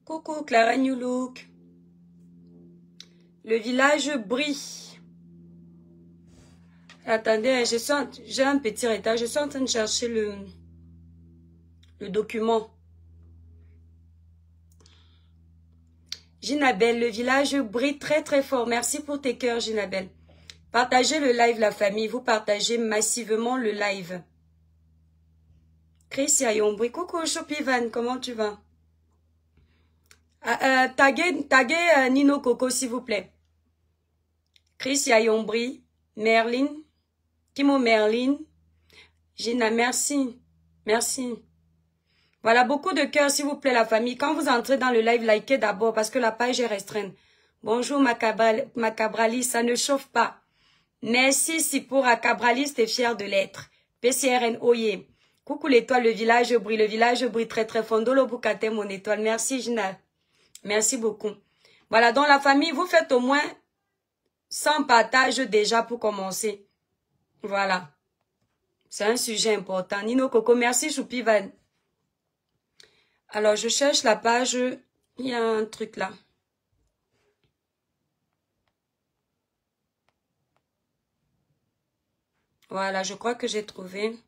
Coucou Clara New Look. Le village brille. Attendez, j'ai un petit retard. Je suis en train de chercher le document. Ginabelle, le village brille très très fort. Merci pour tes cœurs, Ginabelle. Partagez le live, la famille. Vous partagez massivement le live. Chris Yayombri. Coucou Chopivan, comment tu vas? Taguez Nino Coco, s'il vous plaît. Chris Yayombri, Merlin, Kimo Merlin, Gina, merci, merci. Voilà, beaucoup de cœurs, s'il vous plaît, la famille. Quand vous entrez dans le live, likez d'abord parce que la page est restreinte. Bonjour, Macabralis, ça ne chauffe pas. Merci, Sipora Cabralis, t'es fier de l'être. PCRN, oye. Coucou l'étoile, le village brille très très fort. Ndolo Bukate, mon étoile. Merci, Gina. Merci beaucoup. Voilà, donc la famille, vous faites au moins 100 partages déjà pour commencer. Voilà. C'est un sujet important. Nino Coco, merci Choupivan. Alors, je cherche la page. Il y a un truc là. Voilà, je crois que j'ai trouvé.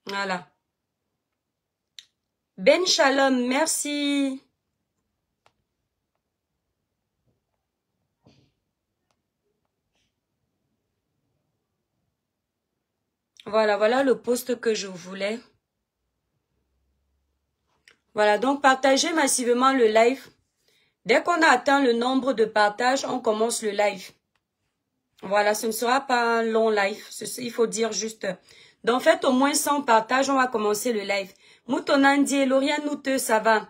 Voilà. Ben Shalom, merci. Voilà, voilà le post que je voulais. Voilà, donc partagez massivement le live. Dès qu'on a atteint le nombre de partages, on commence le live. Voilà, ce ne sera pas un long live. Il faut dire juste. Donc faites au moins 100 partages, on va commencer le live. Moutonandi, Lauriane Nouteux, ça va.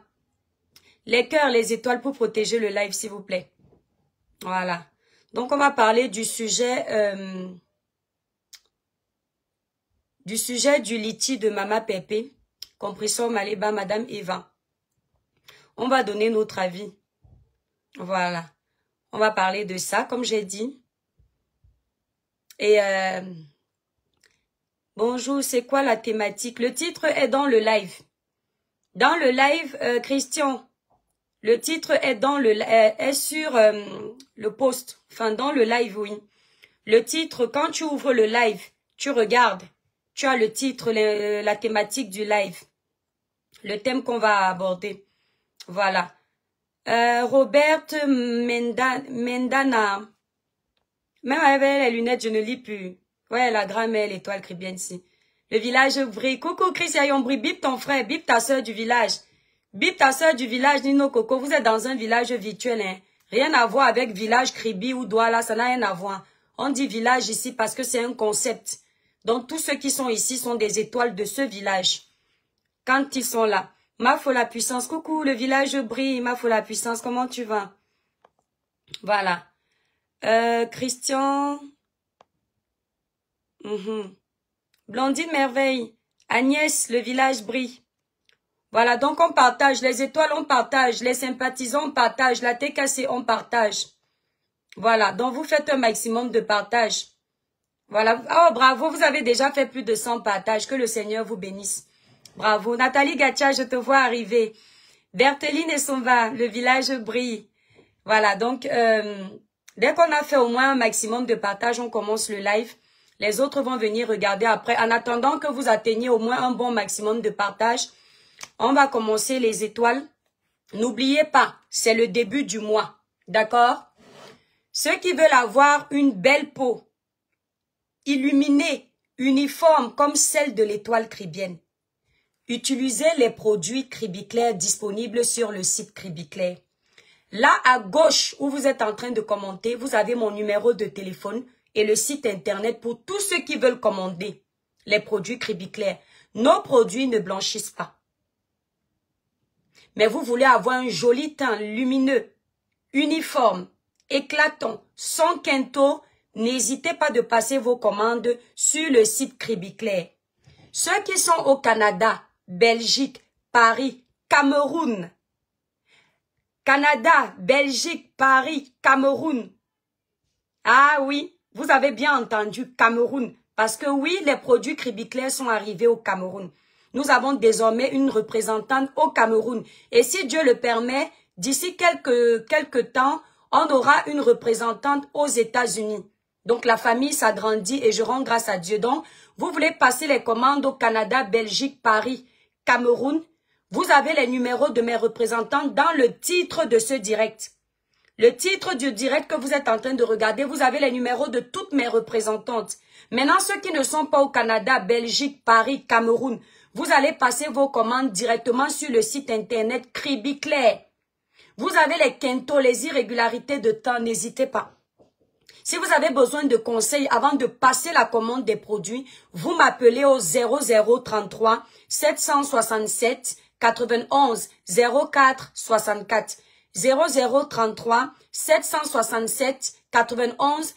Les cœurs, les étoiles pour protéger le live, s'il vous plaît. Voilà. Donc on va parler du sujet du litchi de Mama Pépé. Compresseur Maléba, Madame Eva. On va donner notre avis. Voilà. On va parler de ça, comme j'ai dit. Et bonjour, c'est quoi la thématique? Le titre est dans le live. Dans le live, Christian, le titre est dans est sur le post. Enfin, dans le live, oui. Le titre, quand tu ouvres le live, tu regardes. Tu as le titre, la thématique du live. Le thème qu'on va aborder. Voilà. Robert Mendana. Même avec les lunettes, je ne lis plus. Ouais, la grammaire, l'étoile crie bien ici. Le village brille. Coucou, Chris Yayombri. Bip ton frère, bip ta soeur du village. Bip ta soeur du village, Nino Coco. Vous êtes dans un village virtuel, hein. Rien à voir avec village Kribi ou Douala, ça n'a rien à voir. On dit village ici parce que c'est un concept. Donc, tous ceux qui sont ici sont des étoiles de ce village. Quand ils sont là. Mafo la puissance. Coucou, le village brille. Mafo la puissance, comment tu vas? Voilà. Christian. Blondine Merveille. Agnès, le village brille. Voilà, donc on partage. Les étoiles, on partage. Les sympathisants, on partage. La TKC, on partage. Voilà, donc vous faites un maximum de partage. Voilà. Oh, bravo, vous avez déjà fait plus de 100 partages. Que le Seigneur vous bénisse. Bravo. Nathalie Gacha, je te vois arriver. Bertheline et Somba, le village brille. Voilà, donc, dès qu'on a fait au moins un maximum de partage, on commence le live. Les autres vont venir regarder après. En attendant que vous atteigniez au moins un bon maximum de partage, on va commencer les étoiles. N'oubliez pas, c'est le début du mois. D'accord? Ceux qui veulent avoir une belle peau, illuminée, uniforme comme celle de l'étoile cribienne, utilisez les produits Cribiclair disponibles sur le site Cribiclair. Là, à gauche, où vous êtes en train de commenter, vous avez mon numéro de téléphone et le site internet pour tous ceux qui veulent commander les produits Cribiclair. Nos produits ne blanchissent pas. Mais vous voulez avoir un joli teint lumineux, uniforme, éclatant, sans quinto, n'hésitez pas de passer vos commandes sur le site Cribiclair. Ceux qui sont au Canada, Belgique, Paris, Cameroun, Canada, Belgique, Paris, Cameroun. Ah oui, vous avez bien entendu Cameroun. Parce que oui, les produits Cribiclair sont arrivés au Cameroun. Nous avons désormais une représentante au Cameroun. Et si Dieu le permet, d'ici quelques temps, on aura une représentante aux États-Unis. Donc la famille s'agrandit et je rends grâce à Dieu. Donc, vous voulez passer les commandes au Canada, Belgique, Paris, Cameroun. Vous avez les numéros de mes représentants dans le titre de ce direct. Le titre du direct que vous êtes en train de regarder, vous avez les numéros de toutes mes représentantes. Maintenant, ceux qui ne sont pas au Canada, Belgique, Paris, Cameroun, vous allez passer vos commandes directement sur le site internet Cribiclair. Vous avez les quintos, les irrégularités de temps, n'hésitez pas. Si vous avez besoin de conseils avant de passer la commande des produits, vous m'appelez au 0033 767 91 04 64. 0033 767 91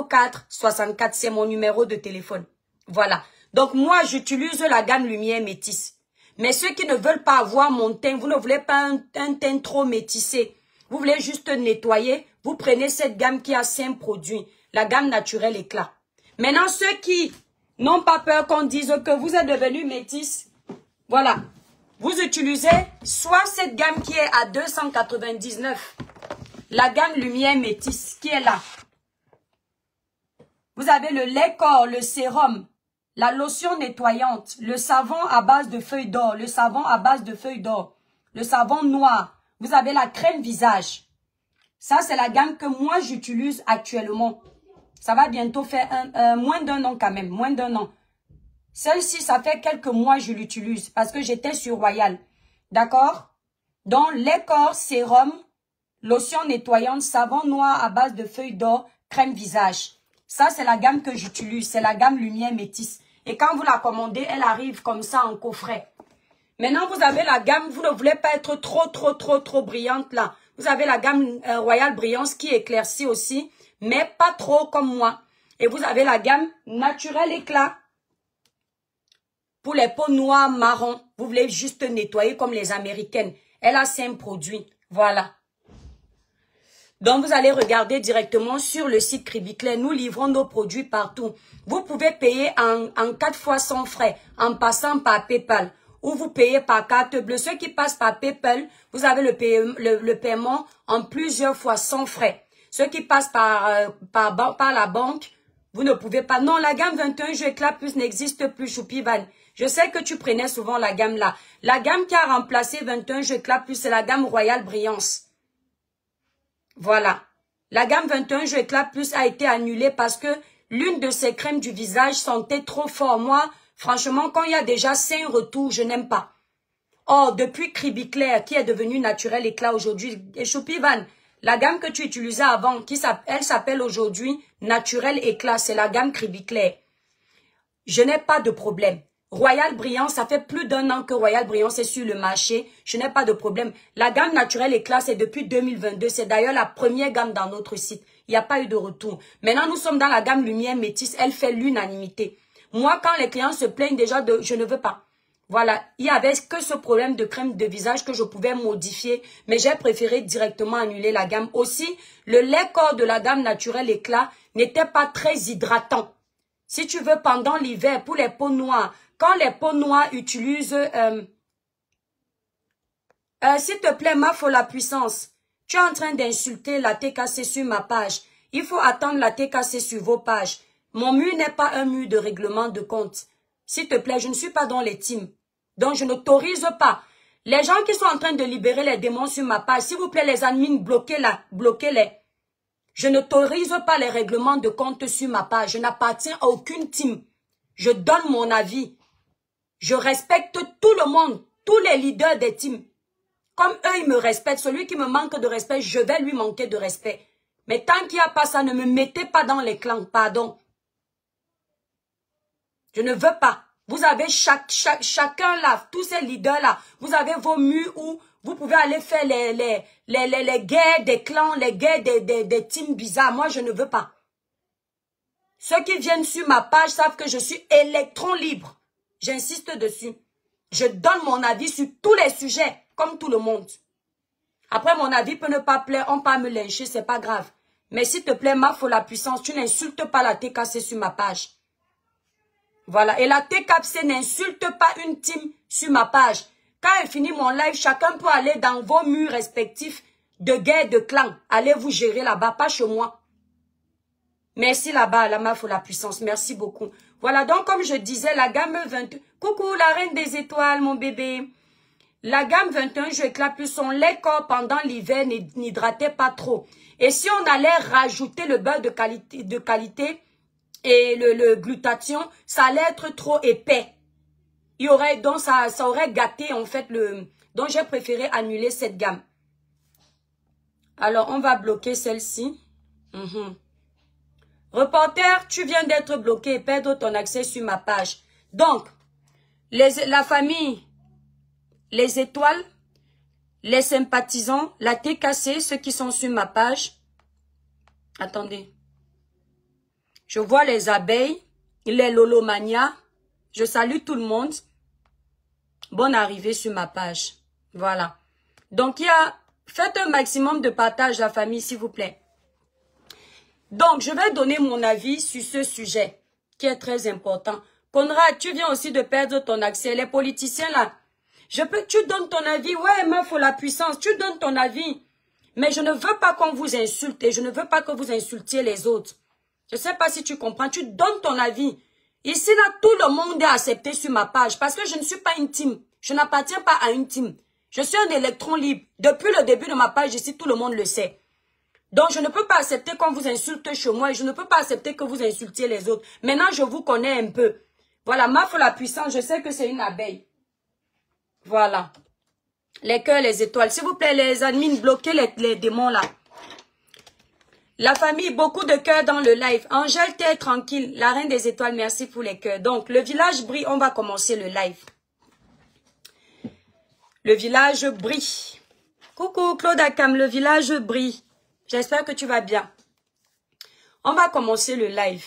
04 64. C'est mon numéro de téléphone. Voilà. Donc moi, j'utilise la gamme Lumière Métisse. Mais ceux qui ne veulent pas avoir mon teint, vous ne voulez pas un teint trop métissé. Vous voulez juste nettoyer, vous prenez cette gamme qui a 5 produits. La gamme naturelle éclat. Maintenant, ceux qui n'ont pas peur qu'on dise que vous êtes devenu métisse, voilà. Vous utilisez soit cette gamme qui est à 299, la gamme Lumière Métisse qui est là. Vous avez le lait corps, le sérum, la lotion nettoyante, le savon à base de feuilles d'or, le savon à base de feuilles d'or, le savon noir. Vous avez la crème visage. Ça, c'est la gamme que moi, j'utilise actuellement. Ça va bientôt faire moins d'un an quand même, moins d'un an. Celle-ci, ça fait quelques mois que je l'utilise parce que j'étais sur Royal. D'accord? Donc, lait corps, sérum, lotion nettoyante, savon noir à base de feuilles d'or, crème visage. Ça, c'est la gamme que j'utilise. C'est la gamme Lumière Métisse. Et quand vous la commandez, elle arrive comme ça en coffret. Maintenant, vous avez la gamme, vous ne voulez pas être trop brillante là. Vous avez la gamme Royal Brillance qui éclaircit aussi, mais pas trop comme moi. Et vous avez la gamme Naturel Éclat. Pour les peaux noires, marron, vous voulez juste nettoyer comme les Américaines. Elle a 5 produits. Voilà. Donc, vous allez regarder directement sur le site Cribiclair. Nous livrons nos produits partout. Vous pouvez payer en 4 fois sans frais, en passant par PayPal. Ou vous payez par carte bleue. Ceux qui passent par PayPal, vous avez le paiement en plusieurs fois sans frais. Ceux qui passent par la banque, vous ne pouvez pas. Non, la gamme 21 jeux éclat plus n'existe plus, Choupivan. Je sais que tu prenais souvent la gamme là. La gamme qui a remplacé 21 jeux éclat plus, c'est la gamme Royal Brillance. Voilà. La gamme 21 jeux éclat plus a été annulée parce que l'une de ces crèmes du visage sentait trop fort. Moi, franchement, quand il y a déjà 5 retours, je n'aime pas. Or, depuis Cribiclair, qui est devenu Naturel Éclat aujourd'hui, et Choupivan, la gamme que tu utilisais avant, elle s'appelle aujourd'hui Naturel Éclat, c'est la gamme Cribiclair. Je n'ai pas de problème. Royal Brillance, ça fait plus d'1 an que Royal Brillance est sur le marché. Je n'ai pas de problème. La gamme Naturel Éclat, c'est depuis 2022. C'est d'ailleurs la première gamme dans notre site. Il n'y a pas eu de retour. Maintenant, nous sommes dans la gamme Lumière Métisse. Elle fait l'unanimité. Moi, quand les clients se plaignent déjà de « je ne veux pas ». Voilà, il n'y avait que ce problème de crème de visage que je pouvais modifier. Mais j'ai préféré directement annuler la gamme. Aussi, le lait corps de la gamme Naturel Éclat n'était pas très hydratant. Si tu veux, pendant l'hiver, pour les peaux noires, quand les peaux noires utilisent... s'il te plaît, ma faut la puissance. Tu es en train d'insulter la TKC sur ma page. Il faut attendre la TKC sur vos pages. Mon mur n'est pas un mur de règlement de compte. S'il te plaît, je ne suis pas dans les teams. Donc, je n'autorise pas. Les gens qui sont en train de libérer les démons sur ma page, s'il vous plaît, les admins, bloquez-les. Je n'autorise pas les règlements de compte sur ma page. Je n'appartiens à aucune team. Je donne mon avis. Je respecte tout le monde, tous les leaders des teams. Comme eux, ils me respectent. Celui qui me manque de respect, je vais lui manquer de respect. Mais tant qu'il n'y a pas ça, ne me mettez pas dans les clans. Pardon. Je ne veux pas. Vous avez chacun là, tous ces leaders-là, vous avez vos murs où vous pouvez aller faire les guerres des clans, les guerres des teams bizarres. Moi, je ne veux pas. Ceux qui viennent sur ma page savent que je suis électron libre. J'insiste dessus. Je donne mon avis sur tous les sujets, comme tout le monde. Après, mon avis peut ne pas plaire, on peut me lyncher, c'est pas grave. Mais s'il te plaît, ma faut la puissance, tu n'insultes pas la TKC sur ma page. Voilà, et la TKC n'insulte pas une team sur ma page. Quand elle finit mon live, chacun peut aller dans vos murs respectifs de guerre, de clan. Allez vous gérer là-bas, pas chez moi. Merci là-bas, la ma faut la puissance, merci beaucoup. Voilà, donc comme je disais, la gamme 21... Coucou, la reine des étoiles, mon bébé. La gamme 21, je éclate plus son lait corps pendant l'hiver, n'hydratait pas trop. Et si on allait rajouter le beurre de qualité et le glutathion, ça allait être trop épais. Il y aurait, donc ça aurait gâté en fait le... Donc j'ai préféré annuler cette gamme. Alors on va bloquer celle-ci. Reporter, tu viens d'être bloqué et perdre ton accès sur ma page. Donc, la famille, les étoiles, les sympathisants, la TKC, ceux qui sont sur ma page. Attendez. Je vois les abeilles, les lolomania. Je salue tout le monde. Bonne arrivée sur ma page. Voilà. Donc, faites un maximum de partage, la famille, s'il vous plaît. Donc, je vais donner mon avis sur ce sujet qui est très important. Conrad, tu viens aussi de perdre ton accès. Les politiciens, là, tu donnes ton avis. Ouais, mais il faut la puissance. Tu donnes ton avis. Mais je ne veux pas qu'on vous insulte et je ne veux pas que vous insultiez les autres. Je ne sais pas si tu comprends. Tu donnes ton avis. Ici, là, tout le monde est accepté sur ma page parce que je ne suis pas une team. Je n'appartiens pas à une team. Je suis un électron libre. Depuis le début de ma page ici, tout le monde le sait. Donc, je ne peux pas accepter qu'on vous insulte chez moi et je ne peux pas accepter que vous insultiez les autres. Maintenant, je vous connais un peu. Voilà, ma foi la puissance, je sais que c'est une abeille. Voilà. Les cœurs, les étoiles. S'il vous plaît, les admins, bloquez les démons là. La famille, beaucoup de cœurs dans le live. Angèle, t'es tranquille. La reine des étoiles, merci pour les cœurs. Donc, le village brille. On va commencer le live. Le village brille. Coucou, Claude Akam, le village brille. J'espère que tu vas bien. On va commencer le live.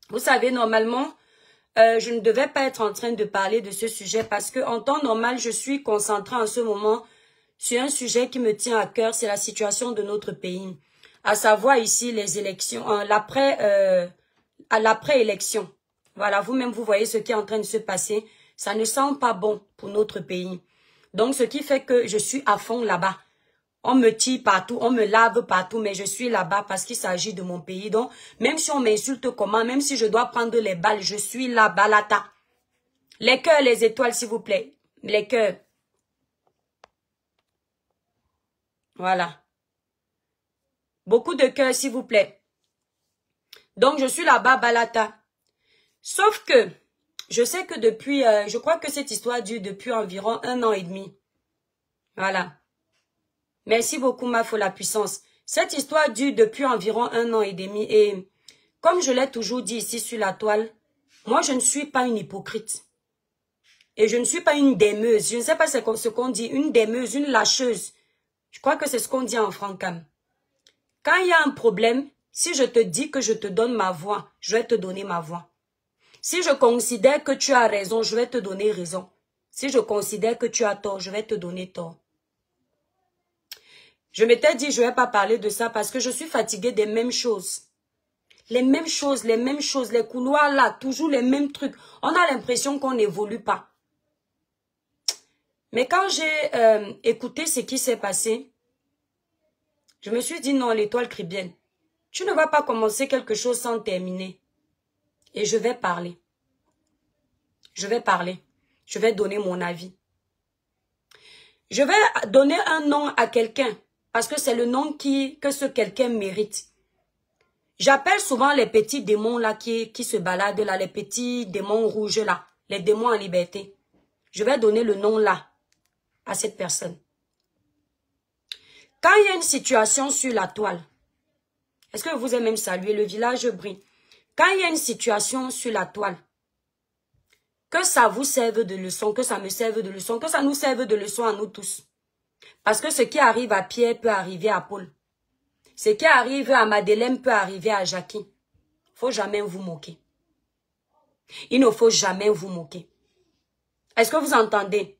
Vous savez, normalement, je ne devais pas être en train de parler de ce sujet parce que en temps normal, je suis concentrée en ce moment sur un sujet qui me tient à cœur, c'est la situation de notre pays. À savoir ici les élections, l'après-élection. Voilà, vous-même, vous voyez ce qui est en train de se passer. Ça ne sent pas bon pour notre pays. Donc, ce qui fait que je suis à fond là-bas. On me tire partout, on me lave partout, mais je suis là-bas parce qu'il s'agit de mon pays. Donc, même si on m'insulte comment, même si je dois prendre les balles, je suis là-bas, là. Les cœurs, les étoiles, s'il vous plaît. Les cœurs. Voilà. Beaucoup de cœurs, s'il vous plaît. Donc, je suis là-bas, Balata. Sauf que, je sais que depuis, je crois que cette histoire dure depuis environ 1 an et demi. Voilà. Merci beaucoup, ma foi la puissance. Cette histoire dure depuis environ 1 an et demi. Et comme je l'ai toujours dit ici sur la toile, moi, je ne suis pas une hypocrite. Et je ne suis pas une démeuse. Je ne sais pas ce qu'on dit. Une démeuse, une lâcheuse. Je crois que c'est ce qu'on dit en francam. Quand il y a un problème, si je te dis que je te donne ma voix, je vais te donner ma voix. Si je considère que tu as raison, je vais te donner raison. Si je considère que tu as tort, je vais te donner tort. Je m'étais dit, je ne vais pas parler de ça parce que je suis fatiguée des mêmes choses. Les mêmes choses, les couloirs là, toujours les mêmes trucs. On a l'impression qu'on n'évolue pas. Mais quand j'ai écouté ce qui s'est passé, je me suis dit non, l'étoile crie bien. Tu ne vas pas commencer quelque chose sans terminer. Et je vais parler. Je vais parler. Je vais donner mon avis. Je vais donner un nom à quelqu'un. Parce que c'est le nom que ce quelqu'un mérite. J'appelle souvent les petits démons là qui se baladent là. Les petits démons rouges là. Les démons en liberté. Je vais donner le nom là à cette personne. Quand il y a une situation sur la toile, est-ce que vous avez même salué le village brille? Quand il y a une situation sur la toile, que ça vous serve de leçon, que ça me serve de leçon, que ça nous serve de leçon à nous tous. Parce que ce qui arrive à Pierre peut arriver à Paul. Ce qui arrive à Madeleine peut arriver à Jackie. Il ne faut jamais vous moquer. Il ne faut jamais vous moquer. Est-ce que vous entendez?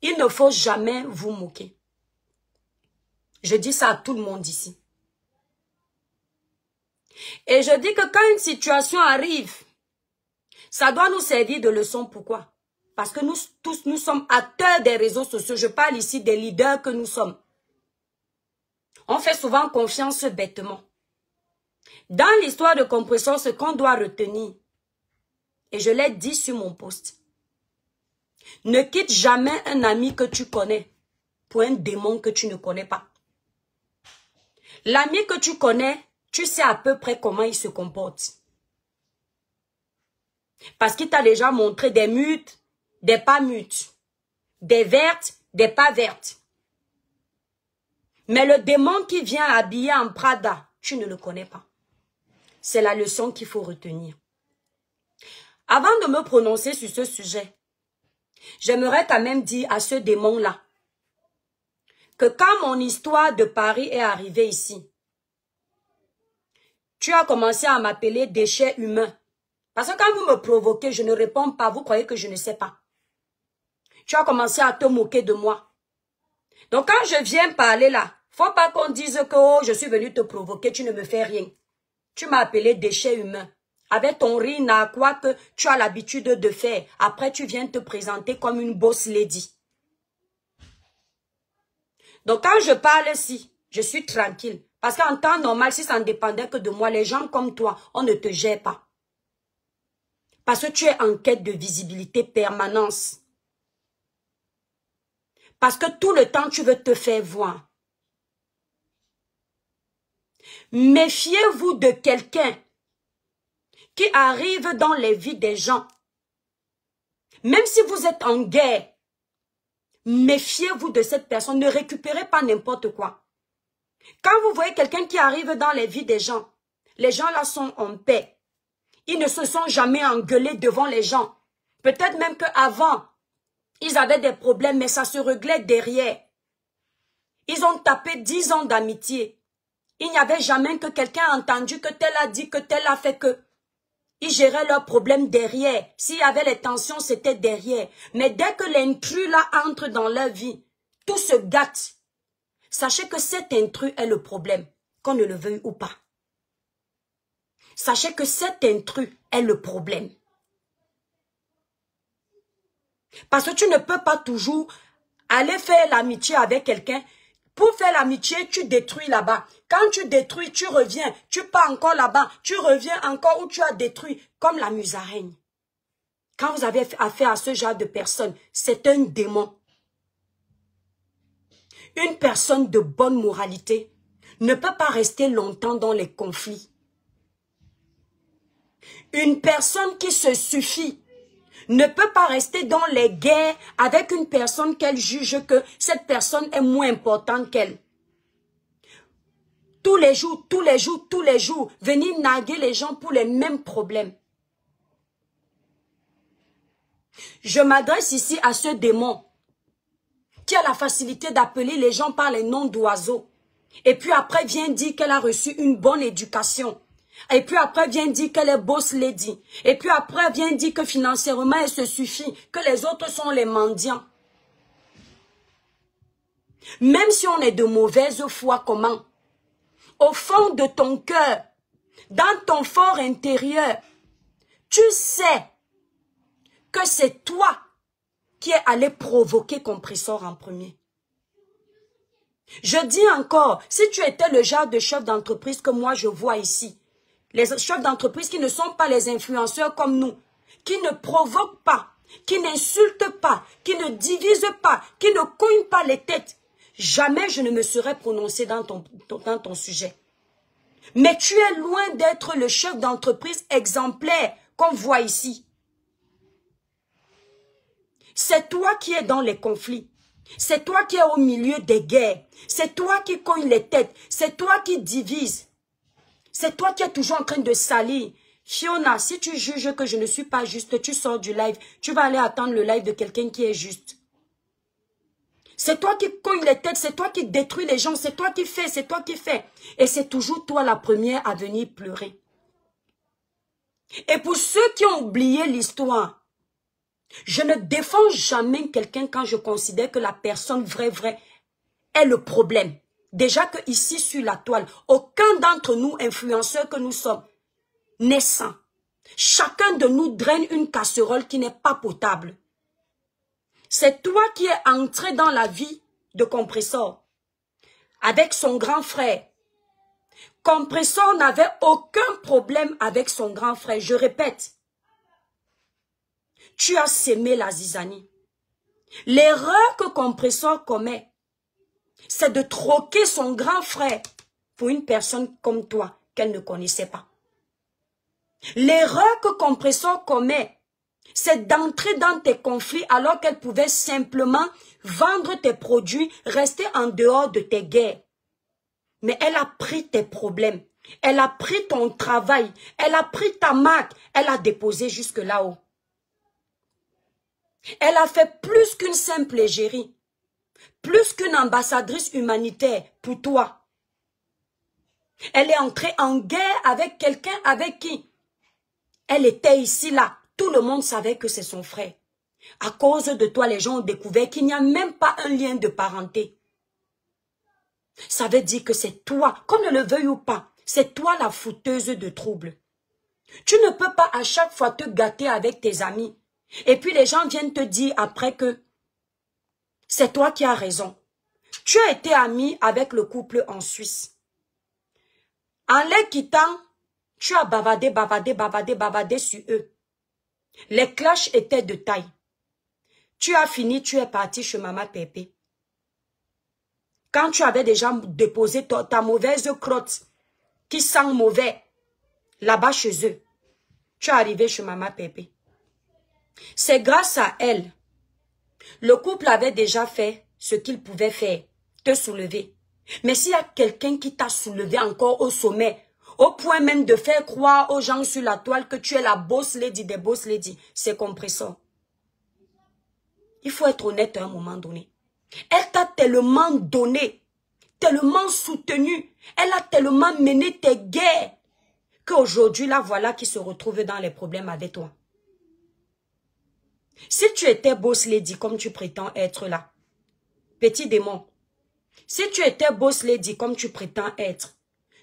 Il ne faut jamais vous moquer. Je dis ça à tout le monde ici. Et je dis que quand une situation arrive, ça doit nous servir de leçon. Pourquoi? Parce que nous tous, nous sommes acteurs des réseaux sociaux. Je parle ici des leaders que nous sommes. On fait souvent confiance bêtement. Dans l'histoire de Compressor, ce qu'on doit retenir, et je l'ai dit sur mon post, ne quitte jamais un ami que tu connais pour un démon que tu ne connais pas. L'ami que tu connais, tu sais à peu près comment il se comporte. Parce qu'il t'a déjà montré des mutes, des pas mutes, des vertes, des pas vertes. Mais le démon qui vient habillé en Prada, tu ne le connais pas. C'est la leçon qu'il faut retenir. Avant de me prononcer sur ce sujet, j'aimerais quand même dire à ce démon-là que quand mon histoire de Paris est arrivée ici, tu as commencé à m'appeler déchet humain. Parce que quand vous me provoquez, je ne réponds pas. Vous croyez que je ne sais pas. Tu as commencé à te moquer de moi. Donc quand je viens parler là, faut pas qu'on dise que oh, je suis venu te provoquer, tu ne me fais rien. Tu m'as appelé déchet humain. Avec ton rire à quoi que tu as l'habitude de faire. Après, tu viens te présenter comme une boss lady. Donc quand je parle ici, je suis tranquille. Parce qu'en temps normal, si ça ne dépendait que de moi, les gens comme toi, on ne te gère pas. Parce que tu es en quête de visibilité permanente. Parce que tout le temps, tu veux te faire voir. Méfiez-vous de quelqu'un qui arrive dans les vies des gens. Même si vous êtes en guerre, méfiez-vous de cette personne. Ne récupérez pas n'importe quoi. Quand vous voyez quelqu'un qui arrive dans les vies des gens, les gens là sont en paix. Ils ne se sont jamais engueulés devant les gens. Peut-être même qu'avant, ils avaient des problèmes, mais ça se réglait derrière. Ils ont tapé 10 ans d'amitié. Il n'y avait jamais que quelqu'un a entendu que tel a dit, que tel a fait que. Ils géraient leurs problèmes derrière. S'il y avait les tensions, c'était derrière. Mais dès que l'intrus là entre dans leur vie, tout se gâte. Sachez que cet intrus est le problème, qu'on ne le veuille ou pas. Sachez que cet intrus est le problème. Parce que tu ne peux pas toujours aller faire l'amitié avec quelqu'un. Pour faire l'amitié, tu détruis là-bas. Quand tu détruis, tu reviens. Tu pars encore là-bas. Tu reviens encore où tu as détruit. Comme la musaraigne. Quand vous avez affaire à ce genre de personne, c'est un démon. Une personne de bonne moralité ne peut pas rester longtemps dans les conflits. Une personne qui se suffit ne peut pas rester dans les guerres avec une personne qu'elle juge que cette personne est moins importante qu'elle. Tous les jours, venir naguer les gens pour les mêmes problèmes. Je m'adresse ici à ce démon qui a la facilité d'appeler les gens par les noms d'oiseaux. Et puis après vient dire qu'elle a reçu une bonne éducation. Et puis après vient dire qu'elle est boss lady. Et puis après vient dire que financièrement elle se suffit. Que les autres sont les mendiants. Même si on est de mauvaise foi, comment? Au fond de ton cœur, Dans ton fort intérieur, tu sais que c'est toi qui es allé provoquer Compressor en premier. Je dis encore, si tu étais le genre de chef d'entreprise que moi je vois ici, les chefs d'entreprise qui ne sont pas les influenceurs comme nous, qui ne provoquent pas, qui n'insultent pas, qui ne divisent pas, qui ne cognent pas les têtes, jamais je ne me serais prononcé dans ton sujet. Mais tu es loin d'être le chef d'entreprise exemplaire qu'on voit ici. C'est toi qui es dans les conflits. C'est toi qui es au milieu des guerres. C'est toi qui cogne les têtes. C'est toi qui divise. C'est toi qui es toujours en train de salir. Fiona, si tu juges que je ne suis pas juste, tu sors du live. Tu vas aller attendre le live de quelqu'un qui est juste. C'est toi qui cogne les têtes. C'est toi qui détruis les gens. C'est toi qui fais. C'est toi qui fais. Et c'est toujours toi la première à venir pleurer. Et pour ceux qui ont oublié l'histoire, je ne défends jamais quelqu'un quand je considère que la personne vraie est le problème. Déjà que ici sur la toile, aucun d'entre nous, influenceurs que nous sommes, n'est sain. Chacun de nous draine une casserole qui n'est pas potable. C'est toi qui es entré dans la vie de Compressor avec son grand frère. Compressor n'avait aucun problème avec son grand frère. Je répète. Tu as sémé la zizanie. L'erreur que Compressor commet, c'est de troquer son grand frère pour une personne comme toi qu'elle ne connaissait pas. L'erreur que Compressor commet, c'est d'entrer dans tes conflits alors qu'elle pouvait simplement vendre tes produits, rester en dehors de tes guerres. Mais elle a pris tes problèmes, elle a pris ton travail, elle a pris ta marque, elle a déposé jusque là-haut. Elle a fait plus qu'une simple égérie, plus qu'une ambassadrice humanitaire pour toi. Elle est entrée en guerre avec quelqu'un avec qui elle était ici, là. Tout le monde savait que c'est son frère. À cause de toi, les gens ont découvert qu'il n'y a même pas un lien de parenté. Ça veut dire que c'est toi, qu'on ne le veuille ou pas, c'est toi la fouteuse de troubles. Tu ne peux pas à chaque fois te gâter avec tes amis. Et puis les gens viennent te dire après que c'est toi qui as raison. Tu as été ami avec le couple en Suisse. En les quittant, tu as bavardé sur eux. Les clashs étaient de taille. Tu as fini, tu es parti chez Maman Pépé. Quand tu avais déjà déposé ta mauvaise crotte qui sent mauvais là-bas chez eux, tu es arrivé chez Maman Pépé. C'est grâce à elle. Le couple avait déjà fait ce qu'il pouvait faire, te soulever. Mais s'il y a quelqu'un qui t'a soulevé encore au sommet, au point même de faire croire aux gens sur la toile que tu es la boss lady des boss lady, c'est Compressor. Il faut être honnête à un moment donné. Elle t'a tellement donné, tellement soutenu, elle a tellement mené tes guerres, qu'aujourd'hui, la voilà qui se retrouve dans les problèmes avec toi. Si tu étais boss lady comme tu prétends être là, petit démon, si tu étais boss lady comme tu prétends être,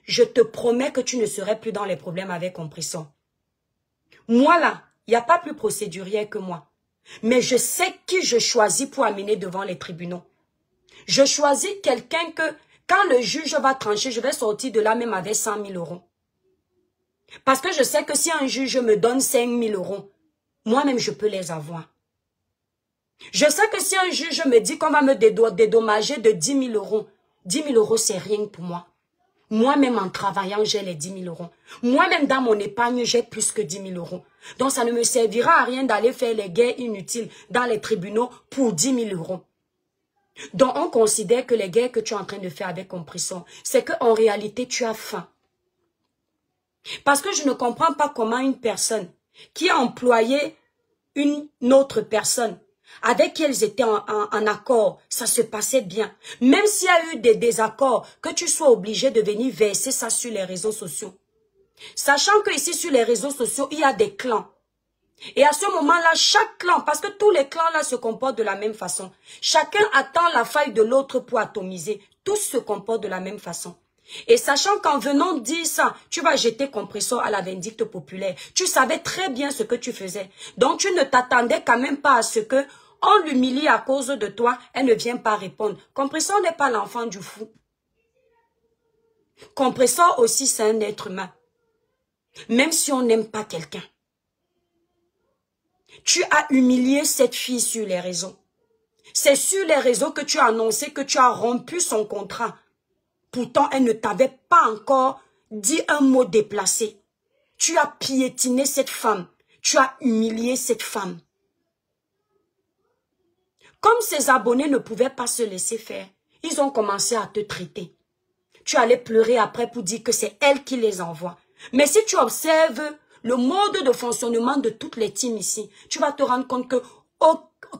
je te promets que tu ne serais plus dans les problèmes avec Compressor. Moi là, il n'y a pas plus procédurier que moi. Mais je sais qui je choisis pour amener devant les tribunaux. Je choisis quelqu'un que, quand le juge va trancher, je vais sortir de là même avec 100 000 euros. Parce que je sais que si un juge me donne 5 000 euros, moi-même je peux les avoir. Je sais que si un juge me dit qu'on va me dédommager de 10 000 euros, 10 000 euros c'est rien pour moi. Moi-même en travaillant, j'ai les 10 000 euros. Moi-même dans mon épargne, j'ai plus que 10 000 euros. Donc ça ne me servira à rien d'aller faire les guerres inutiles dans les tribunaux pour 10 000 euros. Donc on considère que les guerres que tu es en train de faire avec Compressor, c'est qu'en réalité tu as faim. Parce que je ne comprends pas comment une personne qui a employé une autre personne, avec qui elles étaient en accord, ça se passait bien. Même s'il y a eu des désaccords, que tu sois obligé de venir verser ça sur les réseaux sociaux. Sachant que ici sur les réseaux sociaux, il y a des clans. Et à ce moment-là, chaque clan, parce que tous les clans-là se comportent de la même façon. Chacun attend la faille de l'autre pour atomiser. Tous se comportent de la même façon. Et sachant qu'en venant dire ça, tu vas jeter Compressor à la vindicte populaire. Tu savais très bien ce que tu faisais. Donc tu ne t'attendais quand même pas à ce que on l'humilie à cause de toi, elle ne vient pas répondre. Compressor n'est pas l'enfant du fou. Compressor aussi, c'est un être humain. Même si on n'aime pas quelqu'un. Tu as humilié cette fille sur les réseaux. C'est sur les réseaux que tu as annoncé que tu as rompu son contrat. Pourtant, elle ne t'avait pas encore dit un mot déplacé. Tu as piétiné cette femme. Tu as humilié cette femme. Comme ces abonnés ne pouvaient pas se laisser faire, ils ont commencé à te traiter. Tu allais pleurer après pour dire que c'est elle qui les envoie. Mais si tu observes le mode de fonctionnement de toutes les teams ici, tu vas te rendre compte que,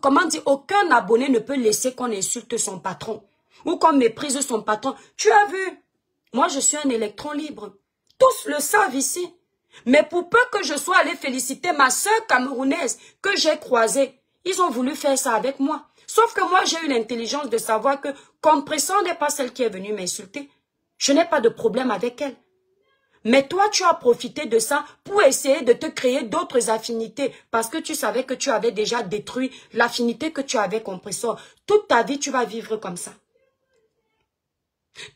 comment dire, aucun abonné ne peut laisser qu'on insulte son patron ou qu'on méprise son patron. Tu as vu, moi je suis un électron libre. Tous le savent ici. Mais pour peu que je sois allé féliciter ma soeur camerounaise que j'ai croisée, ils ont voulu faire ça avec moi. Sauf que moi, j'ai eu l'intelligence de savoir que Compressor n'est pas celle qui est venue m'insulter. Je n'ai pas de problème avec elle. Mais toi, tu as profité de ça pour essayer de te créer d'autres affinités parce que tu savais que tu avais déjà détruit l'affinité que tu avais avec Compressor. Toute ta vie, tu vas vivre comme ça.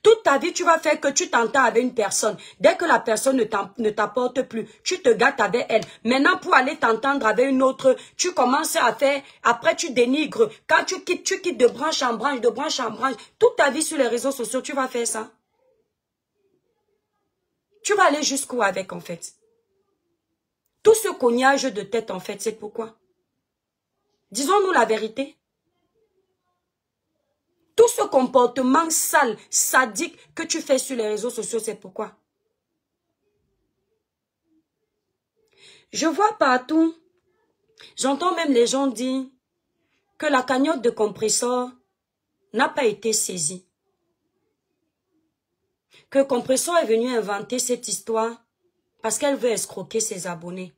Toute ta vie, tu vas faire que tu t'entends avec une personne. Dès que la personne ne t'apporte plus, tu te gâtes avec elle. Maintenant, pour aller t'entendre avec une autre, tu commences à faire, après tu dénigres. Quand tu quittes de branche en branche, de branche en branche. Toute ta vie sur les réseaux sociaux, tu vas faire ça. Tu vas aller jusqu'où avec, en fait? Tout ce cognage de tête, en fait, c'est pourquoi? Disons-nous la vérité. Tout ce comportement sale, sadique que tu fais sur les réseaux sociaux, c'est pourquoi? Je vois partout, j'entends même les gens dire que la cagnotte de Compressor n'a pas été saisie. Que Compressor est venu inventer cette histoire parce qu'elle veut escroquer ses abonnés.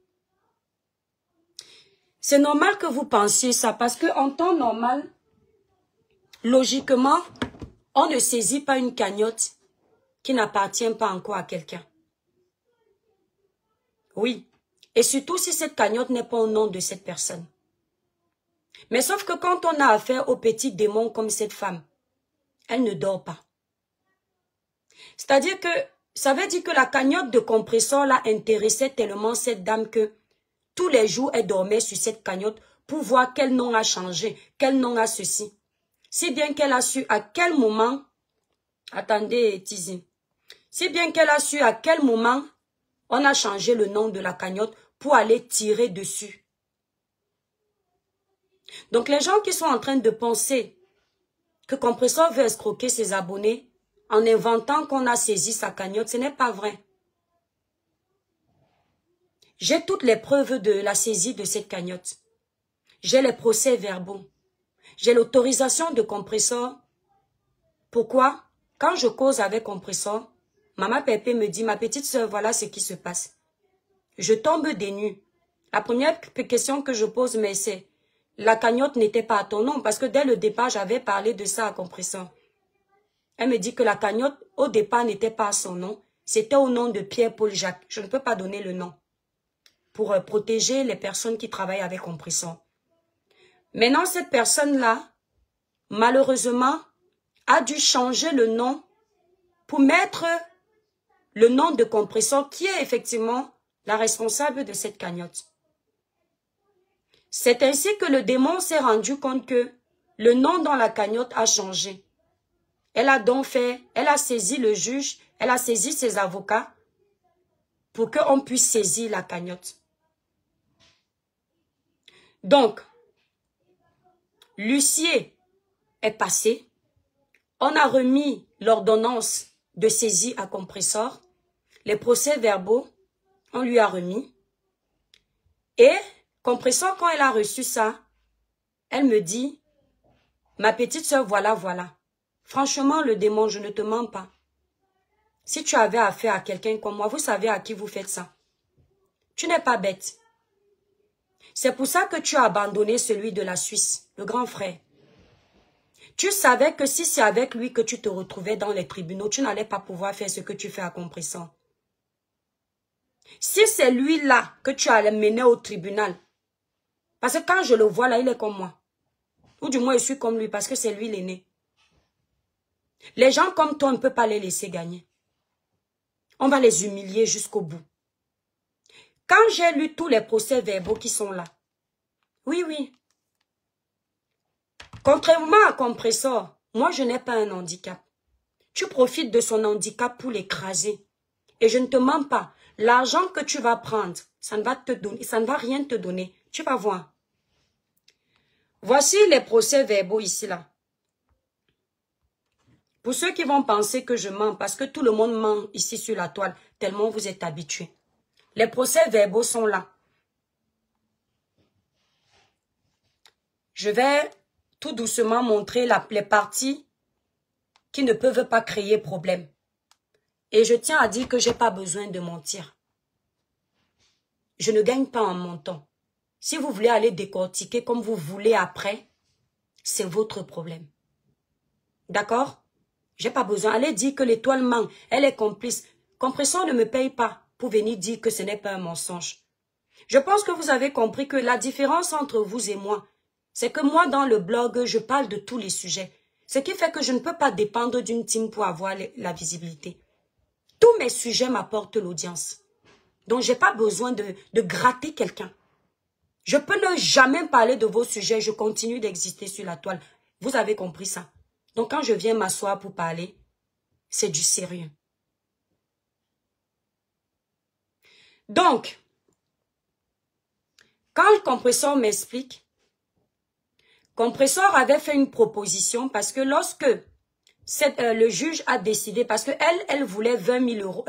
C'est normal que vous pensiez ça parce qu'en temps normal, logiquement, on ne saisit pas une cagnotte qui n'appartient pas encore à quelqu'un. Oui. Et surtout si cette cagnotte n'est pas au nom de cette personne. Mais sauf que quand on a affaire aux petits démons comme cette femme, elle ne dort pas. C'est-à-dire que, ça veut dire que la cagnotte de Compressor là intéressait tellement cette dame que tous les jours elle dormait sur cette cagnotte pour voir quel nom a changé, quel nom a ceci. Si bien qu'elle a su à quel moment, attendez Tizi, si bien qu'elle a su à quel moment on a changé le nom de la cagnotte pour aller tirer dessus. Donc les gens qui sont en train de penser que Compressor veut escroquer ses abonnés en inventant qu'on a saisi sa cagnotte, ce n'est pas vrai. J'ai toutes les preuves de la saisie de cette cagnotte. J'ai les procès-verbaux. J'ai l'autorisation de Compressor. Pourquoi? Quand je cause avec Compressor, Maman Pépé me dit, ma petite soeur, voilà ce qui se passe. Je tombe des nues. La première question que je pose, mais c'est, la cagnotte n'était pas à ton nom, parce que dès le départ, j'avais parlé de ça à Compressor. Elle me dit que la cagnotte, au départ, n'était pas à son nom. C'était au nom de Pierre-Paul Jacques. Je ne peux pas donner le nom. Pour protéger les personnes qui travaillent avec Compressor. Maintenant, cette personne-là, malheureusement, a dû changer le nom pour mettre le nom de Compressor qui est effectivement la responsable de cette cagnotte. C'est ainsi que le démon s'est rendu compte que le nom dans la cagnotte a changé. Elle a donc fait, elle a saisi le juge, elle a saisi ses avocats pour qu'on puisse saisir la cagnotte. Donc, l'huissier est passé. On a remis l'ordonnance de saisie à Compressor. Les procès-verbaux, on lui a remis. Et Compressor, quand elle a reçu ça, elle me dit, ma petite soeur, voilà. Franchement, le démon, je ne te mens pas. Si tu avais affaire à quelqu'un comme moi, vous savez à qui vous faites ça. Tu n'es pas bête. C'est pour ça que tu as abandonné celui de la Suisse, le grand frère. Tu savais que si c'est avec lui que tu te retrouvais dans les tribunaux, tu n'allais pas pouvoir faire ce que tu fais à Compressor. Si c'est lui-là que tu allais mener au tribunal, parce que quand je le vois là, il est comme moi. Ou du moins, je suis comme lui parce que c'est lui l'aîné. Les gens comme toi, on ne peut pas les laisser gagner. On va les humilier jusqu'au bout. Quand j'ai lu tous les procès-verbaux qui sont là, oui, oui. Contrairement à Compressor, moi, je n'ai pas un handicap. Tu profites de son handicap pour l'écraser. Et je ne te mens pas. L'argent que tu vas prendre, ça ne va te donner, ça ne va rien te donner. Tu vas voir. Voici les procès-verbaux ici, là. Pour ceux qui vont penser que je mens, parce que tout le monde ment ici sur la toile, tellement vous êtes habitués. Les procès-verbaux sont là. Je vais tout doucement montrer les parties qui ne peuvent pas créer problème. Et je tiens à dire que je n'ai pas besoin de mentir. Je ne gagne pas en mentant. Si vous voulez aller décortiquer comme vous voulez après, c'est votre problème. D'accord? J'ai pas besoin. Allez dire que l'étoile ment. Elle est complice. Compressor ne me paye pas pour venir dire que ce n'est pas un mensonge. Je pense que vous avez compris que la différence entre vous et moi, c'est que moi, dans le blog, je parle de tous les sujets. Ce qui fait que je ne peux pas dépendre d'une team pour avoir la visibilité. Tous mes sujets m'apportent l'audience. Donc, je n'ai pas besoin de gratter quelqu'un. Je peux ne jamais parler de vos sujets. Je continue d'exister sur la toile. Vous avez compris ça. Donc, quand je viens m'asseoir pour parler, c'est du sérieux. Donc, quand le Compressor m'explique, Compressor avait fait une proposition parce que lorsque le juge a décidé, parce qu'elle voulait 20 000 euros,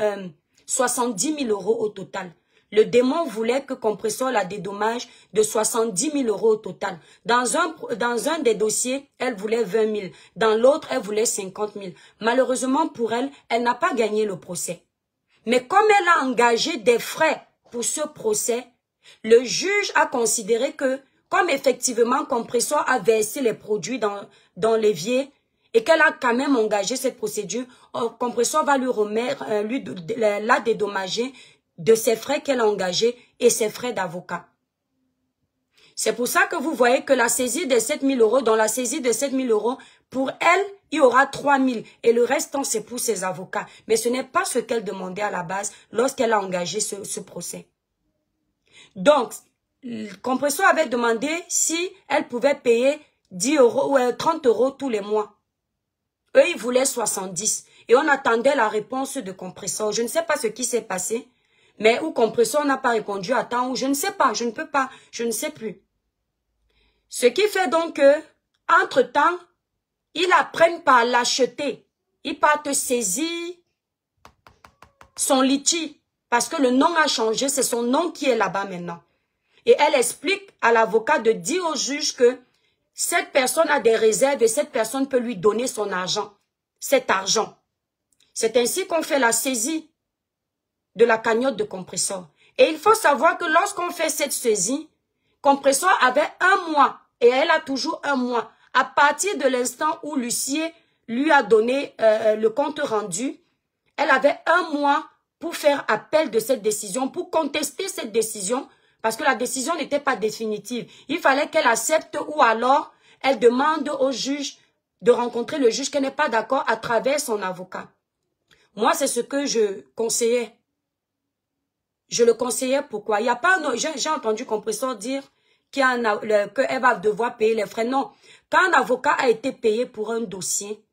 70 000 euros au total. Le démon voulait que Compressor la dédommage de 70 000 euros au total. Dans un des dossiers, elle voulait 20 000. Dans l'autre, elle voulait 50 000. Malheureusement pour elle, elle n'a pas gagné le procès. Mais comme elle a engagé des frais pour ce procès, le juge a considéré que, comme effectivement Compressor a versé les produits dans l'évier, et qu'elle a quand même engagé cette procédure, Compressor va lui remettre, la dédommager de ses frais qu'elle a engagés et ses frais d'avocat. C'est pour ça que vous voyez que la saisie de 7 000 euros, dans la saisie de 7 000 euros, pour elle, il y aura 3 000 et le restant c'est pour ses avocats. Mais ce n'est pas ce qu'elle demandait à la base lorsqu'elle a engagé ce procès. Donc, Compressor avait demandé si elle pouvait payer 10 euros ou 30 euros tous les mois. Eux, ils voulaient 70. Et on attendait la réponse de Compressor. Je ne sais pas ce qui s'est passé. Mais où Compressor n'a pas répondu à temps, ou je ne sais pas, je ne peux pas, je ne sais plus. Ce qui fait donc que, entre-temps, ils apprennent par l'acheter. Ils partent saisir son litchi. Parce que le nom a changé, c'est son nom qui est là-bas maintenant. Et elle explique à l'avocat de dire au juge que cette personne a des réserves et cette personne peut lui donner son argent, cet argent. C'est ainsi qu'on fait la saisie de la cagnotte de Compressor. Et il faut savoir que lorsqu'on fait cette saisie, Compressor avait 1 mois et elle a toujours 1 mois. À partir de l'instant où l'huissier lui a donné le compte rendu, elle avait 1 mois pour faire appel de cette décision, pour contester cette décision, parce que la décision n'était pas définitive. Il fallait qu'elle accepte ou alors elle demande au juge de rencontrer le juge qu'elle n'est pas d'accord à travers son avocat. Moi, c'est ce que je conseillais. Je le conseillais pourquoi? Il n'y a pas, j'ai entendu Compressor dire qu'elle va devoir payer les frais. Non. Quand un avocat a été payé pour un dossier,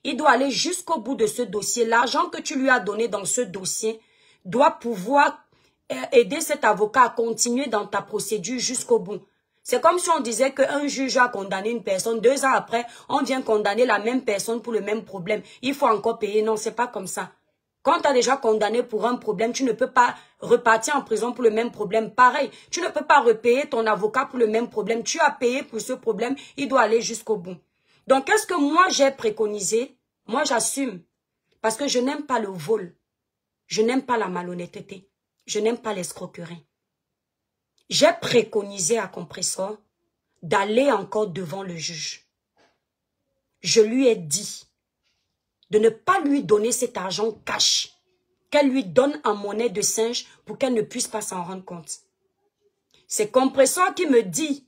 il doit aller jusqu'au bout de ce dossier. L'argent que tu lui as donné dans ce dossier doit pouvoir aider cet avocat à continuer dans ta procédure jusqu'au bout. C'est comme si on disait qu'un juge a condamné une personne, 2 ans après, on vient condamner la même personne pour le même problème. Il faut encore payer. Non, c'est pas comme ça. Quand tu as déjà condamné pour un problème, tu ne peux pas repartir en prison pour le même problème. Pareil, tu ne peux pas repayer ton avocat pour le même problème. Tu as payé pour ce problème, il doit aller jusqu'au bout. Donc, qu'est-ce que moi j'ai préconisé? Moi, j'assume. Parce que je n'aime pas le vol. Je n'aime pas la malhonnêteté. Je n'aime pas l'escroquerie. J'ai préconisé à Compressor d'aller encore devant le juge. je lui ai dit de ne pas lui donner cet argent cash, qu'elle lui donne en monnaie de singe pour qu'elle ne puisse pas s'en rendre compte. C'est Compressor qui me dit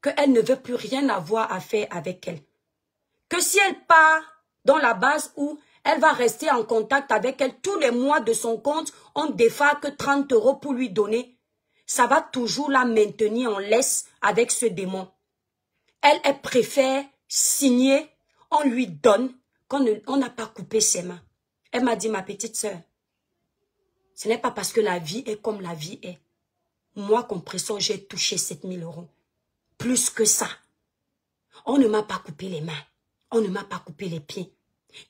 qu'elle ne veut plus rien avoir à faire avec elle. Que si elle part dans la base où elle va rester en contact avec elle tous les mois de son compte, on ne défend que 30 € pour lui donner, ça va toujours la maintenir en laisse avec ce démon. Elle préfère signer, on lui donne, on n'a pas coupé ses mains. Elle m'a dit, ma petite sœur, ce n'est pas parce que la vie est comme la vie est. Moi, Compressor, j'ai touché 7 000 €. Plus que ça. On ne m'a pas coupé les mains. On ne m'a pas coupé les pieds.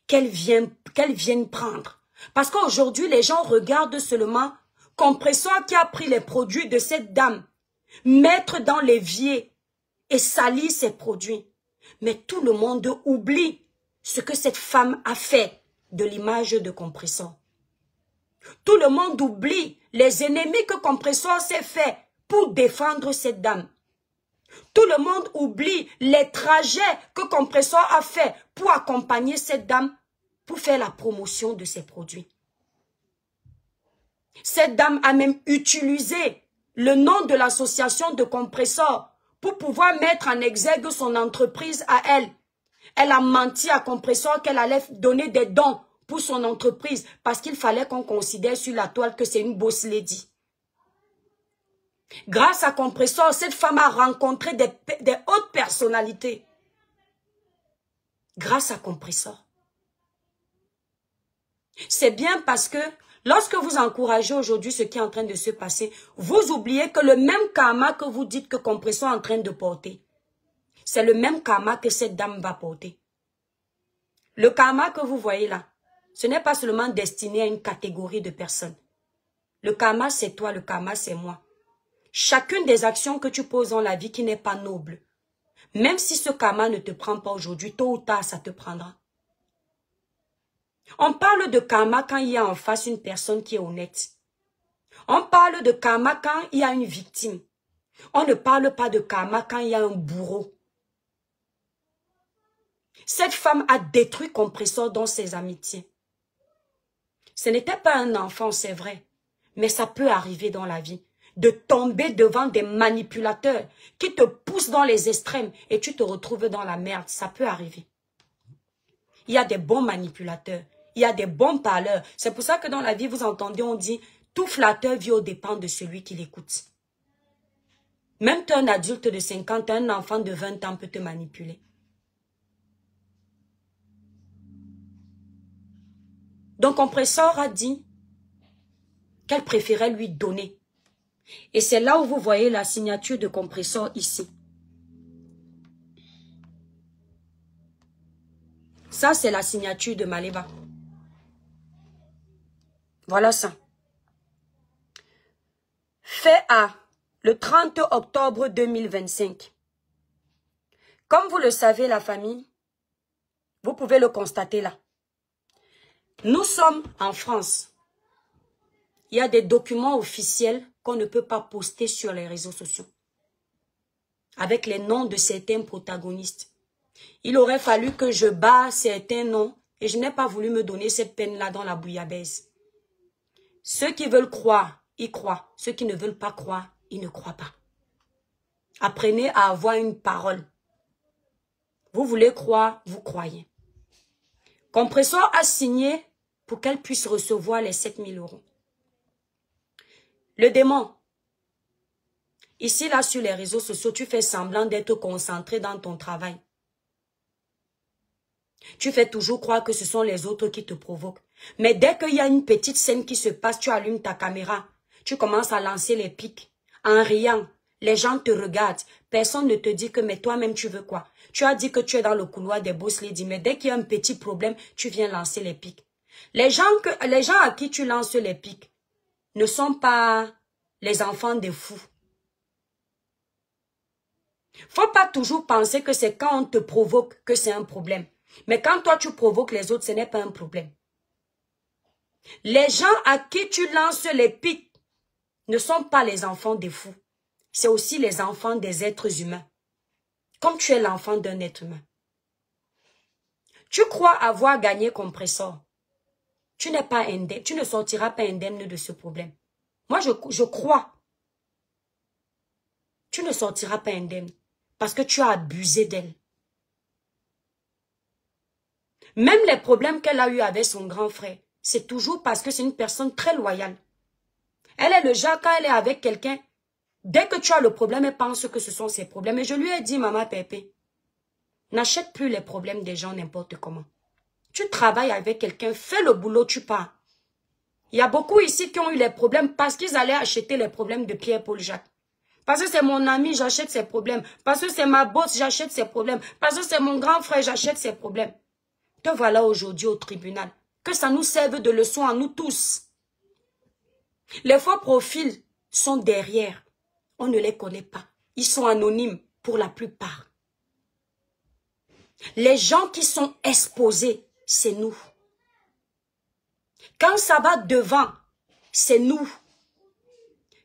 Qu'elle vienne prendre. Parce qu'aujourd'hui, les gens regardent seulement Compressor qui a pris les produits de cette dame, mettre dans l'évier et salir ses produits. Mais tout le monde oublie ce que cette femme a fait de l'image de Compressor. Tout le monde oublie les ennemis que Compressor s'est fait pour défendre cette dame. Tout le monde oublie les trajets que Compressor a fait pour accompagner cette dame, pour faire la promotion de ses produits. Cette dame a même utilisé le nom de l'association de Compressor pour pouvoir mettre en exergue son entreprise à elle. Elle a menti à Compressor qu'elle allait donner des dons pour son entreprise parce qu'il fallait qu'on considère sur la toile que c'est une boss lady. Grâce à Compressor, cette femme a rencontré des hautes personnalités. Grâce à Compressor. C'est bien parce que lorsque vous encouragez aujourd'hui ce qui est en train de se passer, vous oubliez que le même karma que vous dites que Compressor est en train de porter, c'est le même karma que cette dame va porter. Le karma que vous voyez là, ce n'est pas seulement destiné à une catégorie de personnes. Le karma, c'est toi, le karma, c'est moi. Chacune des actions que tu poses dans la vie qui n'est pas noble, même si ce karma ne te prend pas aujourd'hui, tôt ou tard, ça te prendra. On parle de karma quand il y a en face une personne qui est honnête. On parle de karma quand il y a une victime. On ne parle pas de karma quand il y a un bourreau. Cette femme a détruit Compressor dans ses amitiés. Ce n'était pas un enfant, c'est vrai, mais ça peut arriver dans la vie. De tomber devant des manipulateurs qui te poussent dans les extrêmes et tu te retrouves dans la merde. Ça peut arriver. Il y a des bons manipulateurs. Il y a des bons parleurs. C'est pour ça que dans la vie, vous entendez, on dit, tout flatteur vit aux dépens de celui qui l'écoute. Même un adulte de 50 ans, un enfant de 20 ans peut te manipuler. Donc, Compressor a dit qu'elle préférait lui donner. Et c'est là où vous voyez la signature de Compressor ici. Ça, c'est la signature de Maleba. Voilà ça. Fait à le 30 octobre 2025. Comme vous le savez, la famille, vous pouvez le constater là. Nous sommes en France. Il y a des documents officiels qu'on ne peut pas poster sur les réseaux sociaux. Avec les noms de certains protagonistes. Il aurait fallu que je barre certains noms et je n'ai pas voulu me donner cette peine-là dans la bouillabaisse. Ceux qui veulent croire, ils croient. Ceux qui ne veulent pas croire, ils ne croient pas. Apprenez à avoir une parole. Vous voulez croire, vous croyez. Compressor a signé pour qu'elle puisse recevoir les 7 000 €. Le démon. Ici, là, sur les réseaux sociaux, tu fais semblant d'être concentré dans ton travail. Tu fais toujours croire que ce sont les autres qui te provoquent. Mais dès qu'il y a une petite scène qui se passe, tu allumes ta caméra. Tu commences à lancer les pics. En riant, les gens te regardent. Personne ne te dit que, mais toi-même, tu veux quoi? Tu as dit que tu es dans le couloir des boss lady, mais dès qu'il y a un petit problème, tu viens lancer les pics. Les gens à qui tu lances les pics ne sont pas les enfants des fous. Faut pas toujours penser que c'est quand on te provoque que c'est un problème. Mais quand toi tu provoques les autres, ce n'est pas un problème. Les gens à qui tu lances les pics ne sont pas les enfants des fous. C'est aussi les enfants des êtres humains. Comme tu es l'enfant d'un être humain. Tu crois avoir gagné compresseur. Tu n'es pas indemne, tu ne sortiras pas indemne de ce problème. Moi, je crois. Tu ne sortiras pas indemne parce que tu as abusé d'elle. Même les problèmes qu'elle a eu avec son grand frère, c'est toujours parce que c'est une personne très loyale. Elle est le genre, quand elle est avec quelqu'un, dès que tu as le problème, elle pense que ce sont ses problèmes. Et je lui ai dit, maman Pépé, n'achète plus les problèmes des gens n'importe comment. Tu travailles avec quelqu'un, fais le boulot, tu pars. Il y a beaucoup ici qui ont eu les problèmes parce qu'ils allaient acheter les problèmes de Pierre-Paul Jacques. Parce que c'est mon ami, j'achète ses problèmes. Parce que c'est ma boss, j'achète ses problèmes. Parce que c'est mon grand frère, j'achète ses problèmes. Te voilà aujourd'hui au tribunal. Que ça nous serve de leçon à nous tous. Les faux profils sont derrière. On ne les connaît pas. Ils sont anonymes pour la plupart. Les gens qui sont exposés, c'est nous. Quand ça va devant, c'est nous.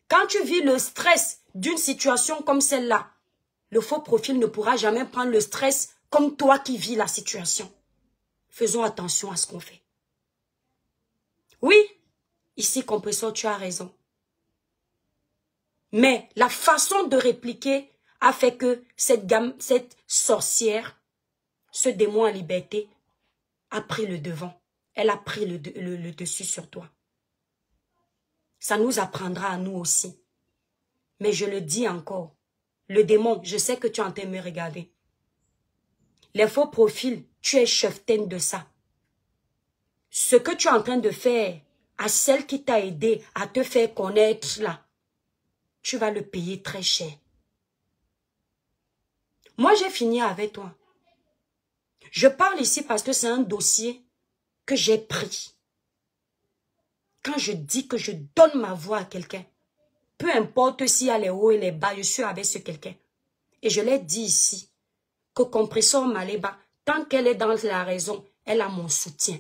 Quand tu vis le stress d'une situation comme celle-là, le faux profil ne pourra jamais prendre le stress comme toi qui vis la situation. Faisons attention à ce qu'on fait. Oui, ici, compresseur, tu as raison. Mais la façon de répliquer a fait que cette sorcière, ce démon en liberté, a pris le devant. Elle a pris le dessus sur toi. Ça nous apprendra à nous aussi. Mais je le dis encore, le démon, je sais que tu es en train de me regarder. Les faux profils, tu es cheftaine de ça. Ce que tu es en train de faire à celle qui t'a aidé à te faire connaître là, tu vas le payer très cher. Moi, j'ai fini avec toi. Je parle ici parce que c'est un dossier que j'ai pris. Quand je dis que je donne ma voix à quelqu'un, peu importe s'il y a les hauts et les bas, je suis avec ce quelqu'un. Et je l'ai dit ici, que Compresseur Maléba, tant qu'elle est dans la raison, elle a mon soutien.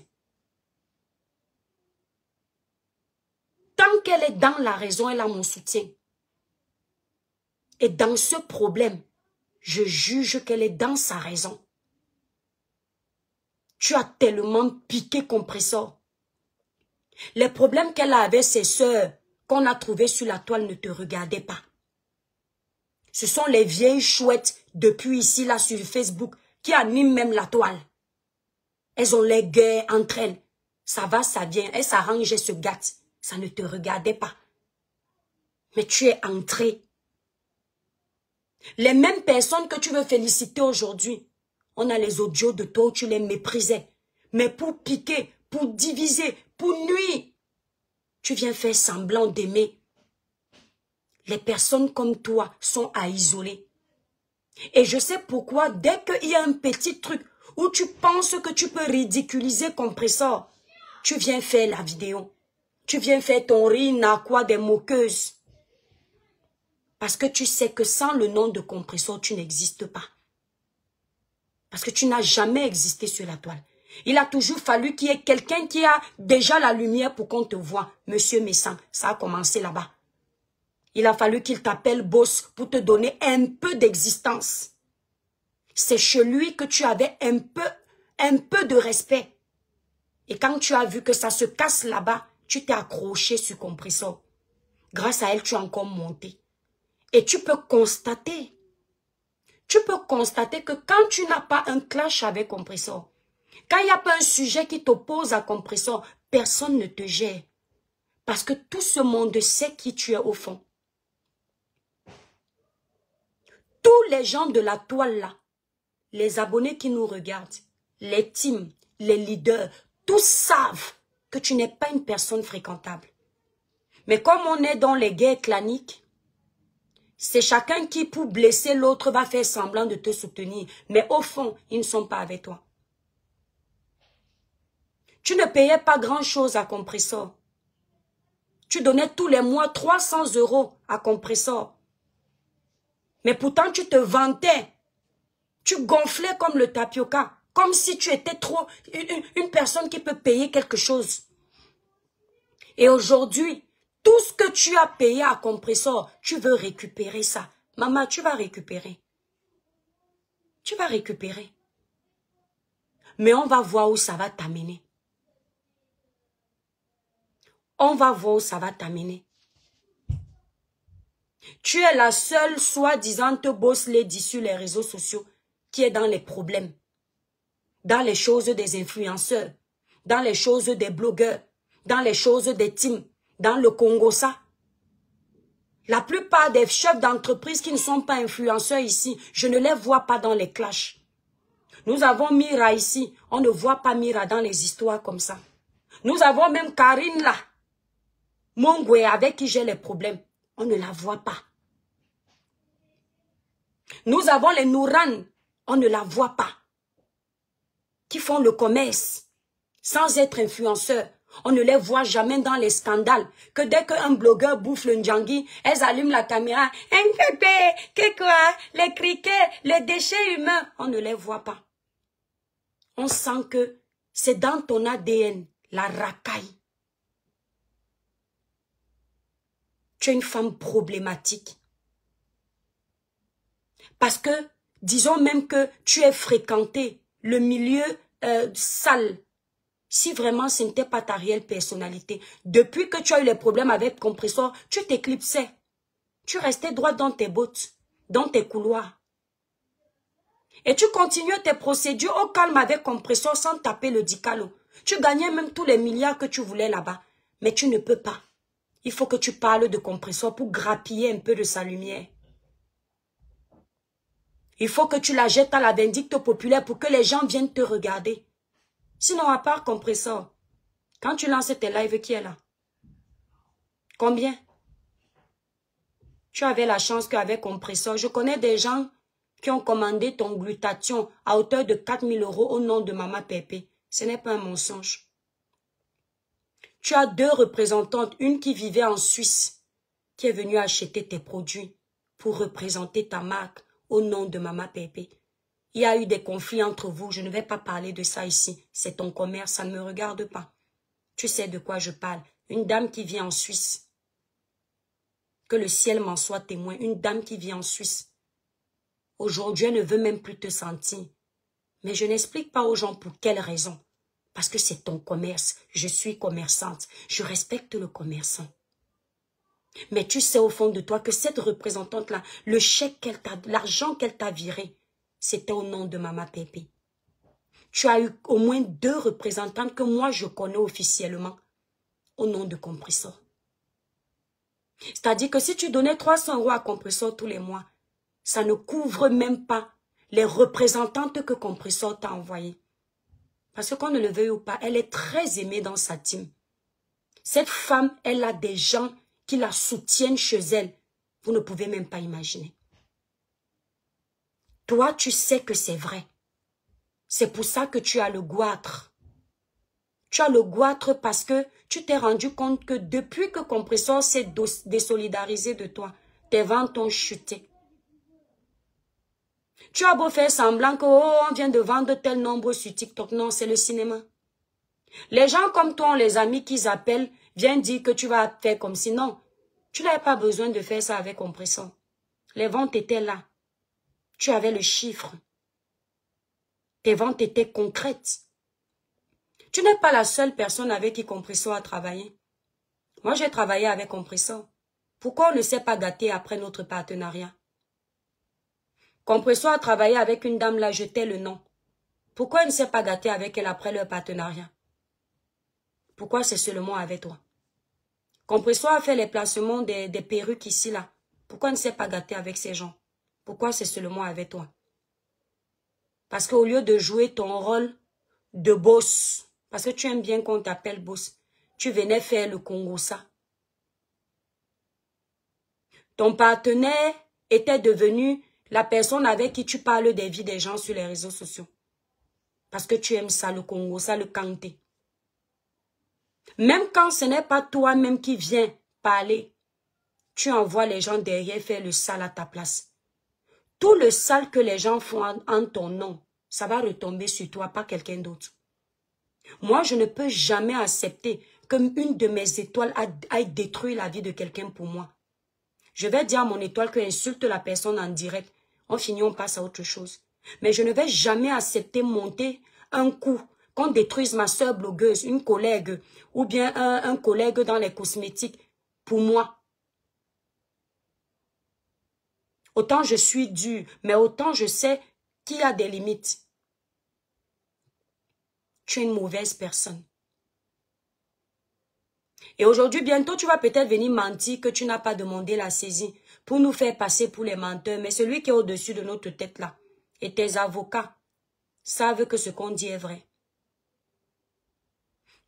Tant qu'elle est dans la raison, elle a mon soutien. Et dans ce problème, je juge qu'elle est dans sa raison. Tu as tellement piqué Compresseur. Les problèmes qu'elle a avec ses sœurs, qu'on a trouvés sur la toile, ne te regardaient pas. Ce sont les vieilles chouettes depuis ici, là, sur Facebook, qui animent même la toile. Elles ont les guerres entre elles. Ça va, ça vient. Elles s'arrangent et se gâtent. Ça ne te regardait pas. Mais tu es entré. Les mêmes personnes que tu veux féliciter aujourd'hui, on a les audios de toi où tu les méprisais. Mais pour piquer, pour diviser, pour nuire, tu viens faire semblant d'aimer. Les personnes comme toi sont à isoler. Et je sais pourquoi, dès qu'il y a un petit truc où tu penses que tu peux ridiculiser Compresseur, tu viens faire la vidéo. Tu viens faire ton rire quoi des moqueuses. Parce que tu sais que sans le nom de Compresseur, tu n'existes pas. Parce que tu n'as jamais existé sur la toile. Il a toujours fallu qu'il y ait quelqu'un qui a déjà la lumière pour qu'on te voie. Monsieur Messan, ça a commencé là-bas. Il a fallu qu'il t'appelle boss pour te donner un peu d'existence. C'est chez lui que tu avais un peu de respect. Et quand tu as vu que ça se casse là-bas, tu t'es accroché sur Compresseur. Grâce à elle, tu as encore monté. Et tu peux constater que quand tu n'as pas un clash avec Compresseur, quand il n'y a pas un sujet qui t'oppose à Compresseur, personne ne te gère. Parce que tout ce monde sait qui tu es au fond. Tous les gens de la toile là, les abonnés qui nous regardent, les teams, les leaders, tous savent que tu n'es pas une personne fréquentable. Mais comme on est dans les guerres claniques, c'est chacun qui, pour blesser l'autre, va faire semblant de te soutenir. Mais au fond, ils ne sont pas avec toi. Tu ne payais pas grand-chose à Compresseur. Tu donnais tous les mois 300 € à Compresseur. Mais pourtant, tu te vantais. Tu gonflais comme le tapioca. Comme si tu étais trop une personne qui peut payer quelque chose. Et aujourd'hui, tout ce que tu as payé à Compresseur, tu veux récupérer ça. Maman, tu vas récupérer. Tu vas récupérer. Mais on va voir où ça va t'amener. On va voir où ça va t'amener. Tu es la seule soi-disant boss lady sur les réseaux sociaux qui est dans les problèmes. Dans les choses des influenceurs. Dans les choses des blogueurs. Dans les choses des teams. Dans le Congo, ça. La plupart des chefs d'entreprise qui ne sont pas influenceurs ici, je ne les vois pas dans les clashs. Nous avons Mira ici. On ne voit pas Mira dans les histoires comme ça. Nous avons même Karine là. Mongwe avec qui j'ai les problèmes. On ne la voit pas. Nous avons les Nouran. On ne la voit pas. Qui font le commerce. Sans être influenceurs. On ne les voit jamais dans les scandales. Que dès qu'un blogueur bouffe le Ndjangi, elles allument la caméra. Que quoi? Les criquets, les déchets humains. On ne les voit pas. On sent que c'est dans ton ADN, la racaille. Tu es une femme problématique. Parce que, disons même que tu es fréquenté le milieu sale. Si vraiment ce n'était pas ta réelle personnalité, depuis que tu as eu les problèmes avec Compressor, tu t'éclipsais. Tu restais droit dans tes bottes, dans tes couloirs. Et tu continuais tes procédures au calme avec Compressor sans taper le dicalo. Tu gagnais même tous les milliards que tu voulais là-bas. Mais tu ne peux pas. Il faut que tu parles de Compressor pour grappiller un peu de sa lumière. Il faut que tu la jettes à la vindicte populaire pour que les gens viennent te regarder. Sinon, à part Compressor, quand tu lances tes lives, qui est là? Combien? Tu avais la chance qu'avec Compressor, je connais des gens qui ont commandé ton glutathion à hauteur de 4 000 € au nom de Maman Pépé. Ce n'est pas un mensonge. Tu as 2 représentantes, une qui vivait en Suisse, qui est venue acheter tes produits pour représenter ta marque au nom de Maman Pépé. Il y a eu des conflits entre vous, je ne vais pas parler de ça ici. C'est ton commerce, ça ne me regarde pas. Tu sais de quoi je parle. Une dame qui vit en Suisse. Que le ciel m'en soit témoin. Une dame qui vit en Suisse. Aujourd'hui, elle ne veut même plus te sentir. Mais je n'explique pas aux gens pour quelle raison. Parce que c'est ton commerce. Je suis commerçante. Je respecte le commerçant. Mais tu sais au fond de toi que cette représentante-là, le chèque qu'elle t'a, l'argent qu'elle t'a viré, c'était au nom de Maman Pépé. Tu as eu au moins 2 représentantes que moi je connais officiellement au nom de Compressor. C'est-à-dire que si tu donnais 300 € à Compressor tous les mois, ça ne couvre même pas les représentantes que Compressor t'a envoyées. Parce que qu'on ne le veuille ou pas, elle est très aimée dans sa team. Cette femme, elle a des gens qui la soutiennent chez elle. Vous ne pouvez même pas imaginer. Toi, tu sais que c'est vrai. C'est pour ça que tu as le goitre. Tu as le goitre parce que tu t'es rendu compte que depuis que Compressor s'est désolidarisé de toi, tes ventes ont chuté. Tu as beau faire semblant que on vient de vendre tel nombre sur TikTok. Non, c'est le cinéma. Les gens comme toi, les amis qu'ils appellent, viennent dire que tu vas faire comme si non. Tu n'avais pas besoin de faire ça avec Compressor. Les ventes étaient là. Tu avais le chiffre. Tes ventes étaient concrètes. Tu n'es pas la seule personne avec qui Compressor a travaillé. Moi, j'ai travaillé avec Compressor. Pourquoi on ne s'est pas gâté après notre partenariat? Compressor a travaillé avec une dame là, je tais le nom. Pourquoi elle ne s'est pas gâté avec elle après leur partenariat? Pourquoi c'est seulement avec toi? Compressor a fait les placements des perruques ici là. Pourquoi elle ne s'est pas gâté avec ces gens? Pourquoi c'est seulement avec toi? Parce qu'au lieu de jouer ton rôle de boss, parce que tu aimes bien qu'on t'appelle boss, tu venais faire le Congo ça. Ton partenaire était devenu la personne avec qui tu parles des vies des gens sur les réseaux sociaux. Parce que tu aimes ça, le Congo ça, le Kanté. Même quand ce n'est pas toi-même qui viens parler, tu envoies les gens derrière faire le sale à ta place. Tout le sale que les gens font en ton nom, ça va retomber sur toi, pas quelqu'un d'autre. Moi, je ne peux jamais accepter qu'une de mes étoiles aille détruire la vie de quelqu'un pour moi. Je vais dire à mon étoile que insulte la personne en direct. On finit, on passe à autre chose. Mais je ne vais jamais accepter monter un coup, qu'on détruise ma soeur blogueuse, une collègue, ou bien un collègue dans les cosmétiques, pour moi. Autant je suis dure, mais autant je sais qu'il y a des limites. Tu es une mauvaise personne. Et aujourd'hui, bientôt, tu vas peut-être venir mentir que tu n'as pas demandé la saisie pour nous faire passer pour les menteurs. Mais celui qui est au-dessus de notre tête là, et tes avocats, savent que ce qu'on dit est vrai.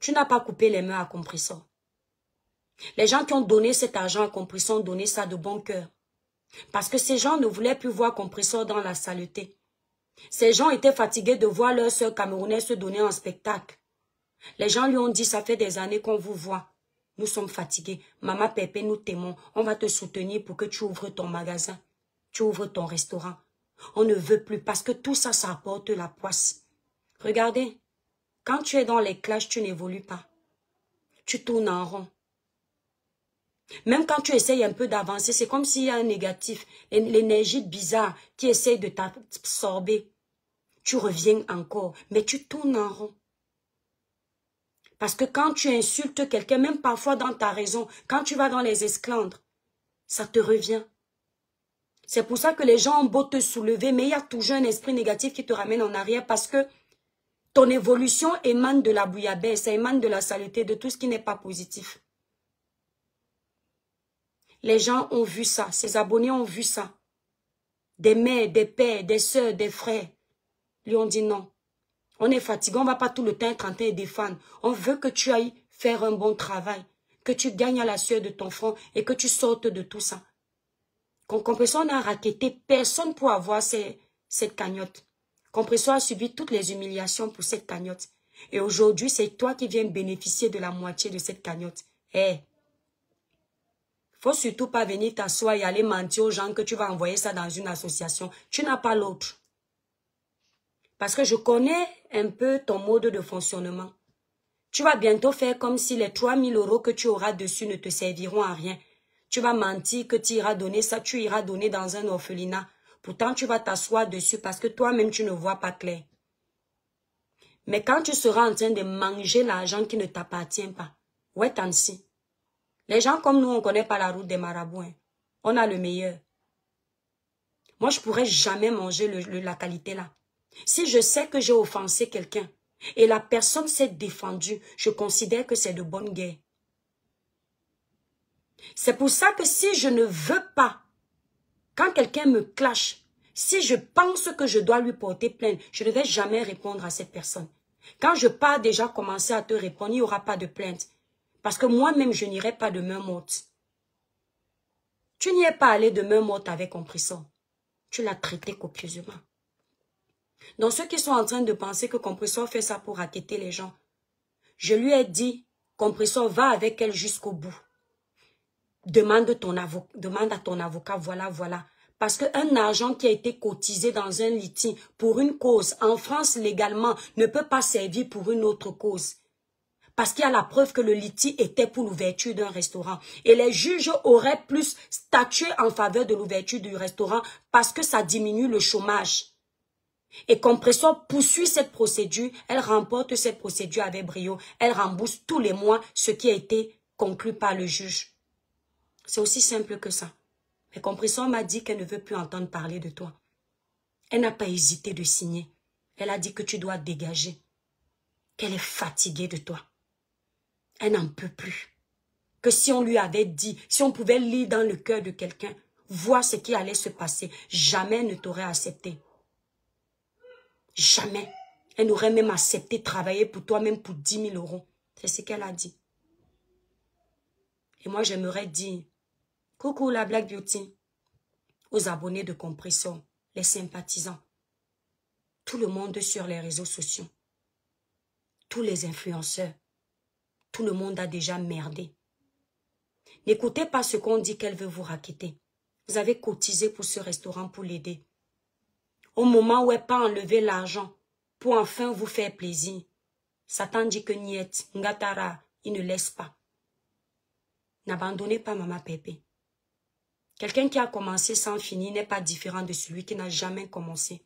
Tu n'as pas coupé les mains à Compressor. Les gens qui ont donné cet argent à Compressor ont donné ça de bon cœur. Parce que ces gens ne voulaient plus voir Compressor dans la saleté. Ces gens étaient fatigués de voir leur sœur camerounaise se donner en spectacle. Les gens lui ont dit, ça fait des années qu'on vous voit. Nous sommes fatigués. Maman Pépé, nous t'aimons. On va te soutenir pour que tu ouvres ton magasin. Tu ouvres ton restaurant. On ne veut plus parce que tout ça, ça apporte la poisse. Regardez, quand tu es dans les clashs, tu n'évolues pas. Tu tournes en rond. Même quand tu essayes un peu d'avancer, c'est comme s'il y a un négatif, l'énergie bizarre qui essaye de t'absorber. Tu reviens encore, mais tu tournes en rond. Parce que quand tu insultes quelqu'un, même parfois dans ta raison, quand tu vas dans les esclandres, ça te revient. C'est pour ça que les gens ont beau te soulever, mais il y a toujours un esprit négatif qui te ramène en arrière parce que ton évolution émane de la bouillabaisse, ça émane de la saleté, de tout ce qui n'est pas positif. Les gens ont vu ça, ces abonnés ont vu ça. Des mères, des pères, des sœurs, des frères lui ont dit non. On est fatigué, on ne va pas tout le temps être en train de défendre. On veut que tu ailles faire un bon travail, que tu gagnes à la sueur de ton front et que tu sortes de tout ça. Compressor n'a racketté personne pour avoir cette cagnotte. Compressor a subi toutes les humiliations pour cette cagnotte. Et aujourd'hui, c'est toi qui viens bénéficier de la moitié de cette cagnotte. Eh, faut surtout pas venir t'asseoir et aller mentir aux gens que tu vas envoyer ça dans une association. Tu n'as pas l'autre. Parce que je connais un peu ton mode de fonctionnement. Tu vas bientôt faire comme si les 3 000 € que tu auras dessus ne te serviront à rien. Tu vas mentir que tu iras donner ça, tu iras donner dans un orphelinat. Pourtant, tu vas t'asseoir dessus parce que toi-même, tu ne vois pas clair. Mais quand tu seras en train de manger l'argent qui ne t'appartient pas, ouais, Tansi. Les gens comme nous, on ne connaît pas la route des marabouts. Hein. On a le meilleur. Moi, je ne pourrais jamais manger la qualité là. Si je sais que j'ai offensé quelqu'un et la personne s'est défendue, je considère que c'est de bonne guerre. C'est pour ça que si je ne veux pas, quand quelqu'un me clash, si je pense que je dois lui porter plainte, je ne vais jamais répondre à cette personne. Quand je pars déjà commencer à te répondre, il n'y aura pas de plainte. Parce que moi-même, je n'irai pas de main morte. Tu n'y es pas allé de main morte avec Compressor. Tu l'as traité copieusement. Donc ceux qui sont en train de penser que Compressor fait ça pour racketter les gens, je lui ai dit, Compressor, va avec elle jusqu'au bout. Demande à ton avocat, voilà. Parce qu'un argent qui a été cotisé dans un litige pour une cause, en France légalement, ne peut pas servir pour une autre cause. Parce qu'il y a la preuve que le litige était pour l'ouverture d'un restaurant. Et les juges auraient plus statué en faveur de l'ouverture du restaurant parce que ça diminue le chômage. Et Compressor poursuit cette procédure, elle remporte cette procédure avec brio, elle rembourse tous les mois ce qui a été conclu par le juge. C'est aussi simple que ça. Mais Compressor m'a dit qu'elle ne veut plus entendre parler de toi. Elle n'a pas hésité de signer. Elle a dit que tu dois dégager. Qu'elle est fatiguée de toi. Elle n'en peut plus. Que si on lui avait dit, si on pouvait lire dans le cœur de quelqu'un, voir ce qui allait se passer, jamais elle ne t'aurait accepté. Jamais. Elle n'aurait même accepté de travailler pour toi, même pour 10 000 €. C'est ce qu'elle a dit. Et moi, j'aimerais dire, coucou la Black Beauty, aux abonnés de Compressor, les sympathisants, tout le monde sur les réseaux sociaux, tous les influenceurs, tout le monde a déjà merdé. N'écoutez pas ce qu'on dit qu'elle veut vous racketter. Vous avez cotisé pour ce restaurant pour l'aider. Au moment où elle n'a pas enlevé l'argent pour enfin vous faire plaisir, Satan dit que niet, ngatara, il ne laisse pas. N'abandonnez pas Maman Pépé. Quelqu'un qui a commencé sans finir n'est pas différent de celui qui n'a jamais commencé.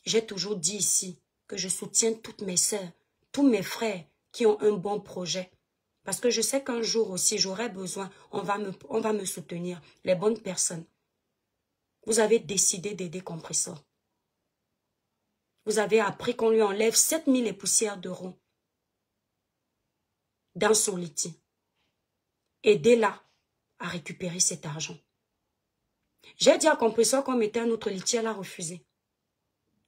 J'ai toujours dit ici que je soutiens toutes mes sœurs, tous mes frères qui ont un bon projet. Parce que je sais qu'un jour aussi, j'aurai besoin, on va me soutenir, les bonnes personnes. Vous avez décidé d'aider Compressor. Vous avez appris qu'on lui enlève 7000 et poussières d'euros dans son litige. Aidez-la à récupérer cet argent. J'ai dit à Compressor qu'on mettait un autre litige, elle a refusé.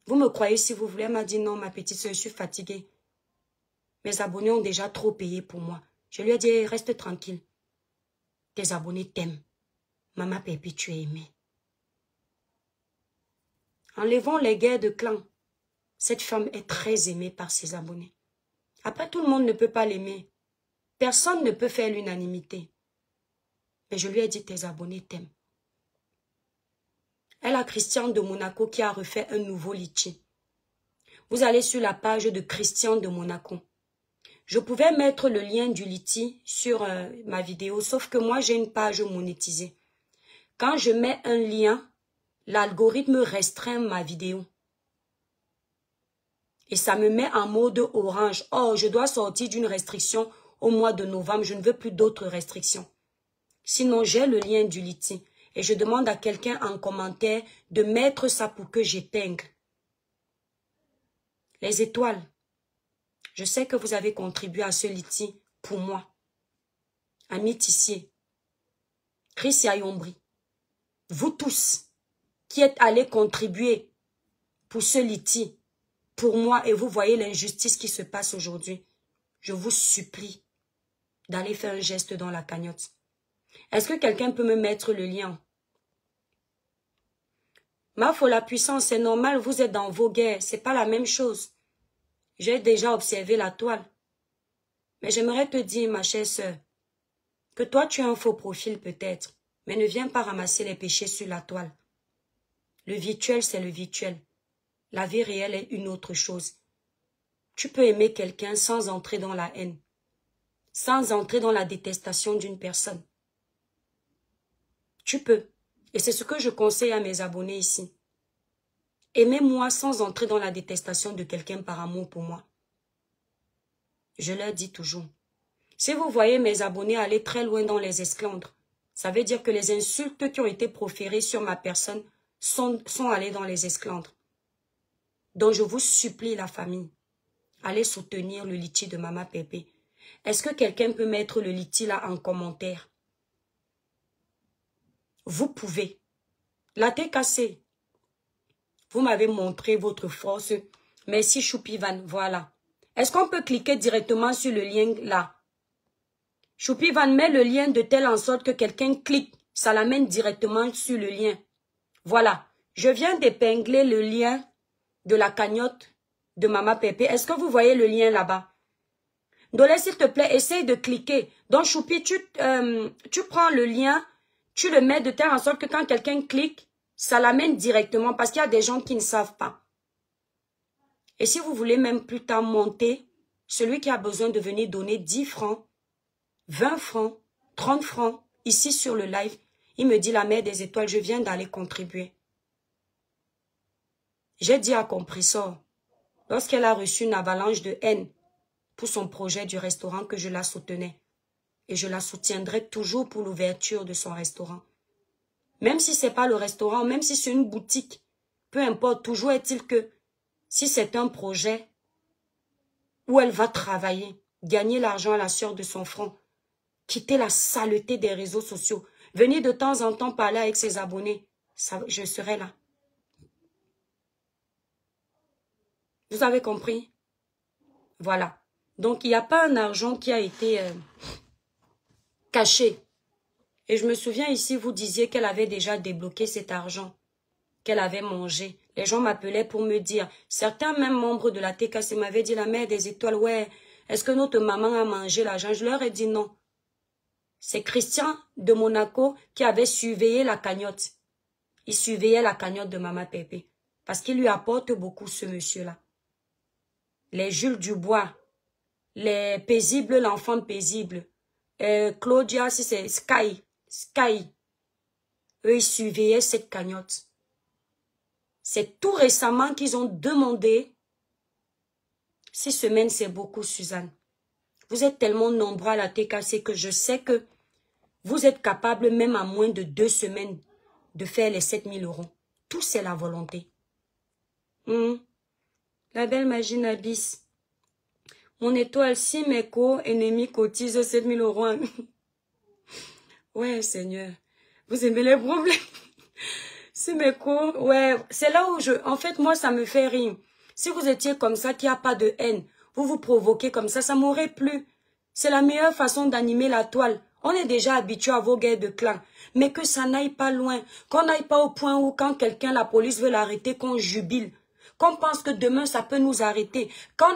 Vous me croyez si vous voulez, elle m'a dit non, ma petite soeur, je suis fatiguée. Mes abonnés ont déjà trop payé pour moi. Je lui ai dit, reste tranquille. Tes abonnés t'aiment. Maman Pépé, tu es aimée. Enlevons les guerres de clan. Cette femme est très aimée par ses abonnés. Après, tout le monde ne peut pas l'aimer. Personne ne peut faire l'unanimité. Mais je lui ai dit, tes abonnés t'aiment. Elle a Christian de Monaco qui a refait un nouveau litchi. Vous allez sur la page de Christian de Monaco. Je pouvais mettre le lien du litchi sur ma vidéo, sauf que moi, j'ai une page monétisée. Quand je mets un lien, l'algorithme restreint ma vidéo. Et ça me met en mode orange. Oh, je dois sortir d'une restriction au mois de novembre. Je ne veux plus d'autres restrictions. Sinon, j'ai le lien du litchi. Et je demande à quelqu'un en commentaire de mettre ça pour que j'épingle. Les étoiles. Je sais que vous avez contribué à ce litchi pour moi. Ami Tissier, Chris Yayombri, vous tous qui êtes allés contribuer pour ce litchi, pour moi, et vous voyez l'injustice qui se passe aujourd'hui, je vous supplie d'aller faire un geste dans la cagnotte. Est-ce que quelqu'un peut me mettre le lien? Ma foi, la puissance, c'est normal, vous êtes dans vos guerres, c'est pas la même chose. J'ai déjà observé la toile. Mais j'aimerais te dire, ma chère sœur, que toi tu as un faux profil peut-être, mais ne viens pas ramasser les péchés sur la toile. Le virtuel, c'est le virtuel. La vie réelle est une autre chose. Tu peux aimer quelqu'un sans entrer dans la haine, sans entrer dans la détestation d'une personne. Tu peux. Et c'est ce que je conseille à mes abonnés ici. Aimez-moi sans entrer dans la détestation de quelqu'un par amour pour moi. Je leur dis toujours. Si vous voyez mes abonnés aller très loin dans les esclandres, ça veut dire que les insultes qui ont été proférées sur ma personne sont allées dans les esclandres. Donc je vous supplie la famille, allez soutenir le litchi de Maman Pépé. Est-ce que quelqu'un peut mettre le litchi là en commentaire? Vous pouvez. La tête cassée. Vous m'avez montré votre force. Merci Choupivan, voilà. Est-ce qu'on peut cliquer directement sur le lien là? Choupivan met le lien de telle en sorte que quelqu'un clique. Ça l'amène directement sur le lien. Voilà. Je viens d'épingler le lien de la cagnotte de Maman Pépé. Est-ce que vous voyez le lien là-bas? Donc s'il te plaît, essaye de cliquer. Donc Choupi, tu prends le lien, tu le mets de telle en sorte que quand quelqu'un clique, ça l'amène directement parce qu'il y a des gens qui ne savent pas. Et si vous voulez même plus tard monter, celui qui a besoin de venir donner 10 francs, 20 francs, 30 francs, ici sur le live, il me dit la mère des étoiles, je viens d'aller contribuer. J'ai dit à Compressor, lorsqu'elle a reçu une avalanche de haine pour son projet du restaurant, que je la soutenais. Et je la soutiendrai toujours pour l'ouverture de son restaurant. Même si ce n'est pas le restaurant, même si c'est une boutique, peu importe, toujours est-il que si c'est un projet où elle va travailler, gagner l'argent à la sueur de son front, quitter la saleté des réseaux sociaux, venir de temps en temps parler avec ses abonnés, ça, je serai là. Vous avez compris? Voilà. Donc, il n'y a pas un argent qui a été caché. Et je me souviens ici, vous disiez qu'elle avait déjà débloqué cet argent, qu'elle avait mangé. Les gens m'appelaient pour me dire, certains même membres de la TKC m'avaient dit, la mère des étoiles, ouais, est-ce que notre maman a mangé l'argent? Je leur ai dit non. C'est Christian de Monaco qui avait surveillé la cagnotte. Il surveillait la cagnotte de Maman Pépé. Parce qu'il lui apporte beaucoup, ce monsieur-là. Les Jules Dubois, les paisibles, l'enfant paisible, Claudia, si c'est Sky, eux, ils surveillaient cette cagnotte. C'est tout récemment qu'ils ont demandé 6 semaines, c'est beaucoup, Suzanne. Vous êtes tellement nombreux à la TKC que je sais que vous êtes capable, même à moins de 2 semaines, de faire les 7 000 €. Tout, c'est la volonté. La belle magie Nabis. Mon étoile, si mes co-ennemis cotisent 7 000 €. Ouais, Seigneur. Vous aimez les problèmes? Si mes ouais, c'est là où en fait, moi, ça me fait rire. Si vous étiez comme ça, qu'il n'y a pas de haine, vous vous provoquez comme ça m'aurait plu. C'est la meilleure façon d'animer la toile. On est déjà habitué à vos guerres de clans. Mais que ça n'aille pas loin. Qu'on n'aille pas au point où quand quelqu'un, la police veut l'arrêter, qu'on jubile. Qu'on pense que demain, ça peut nous arrêter.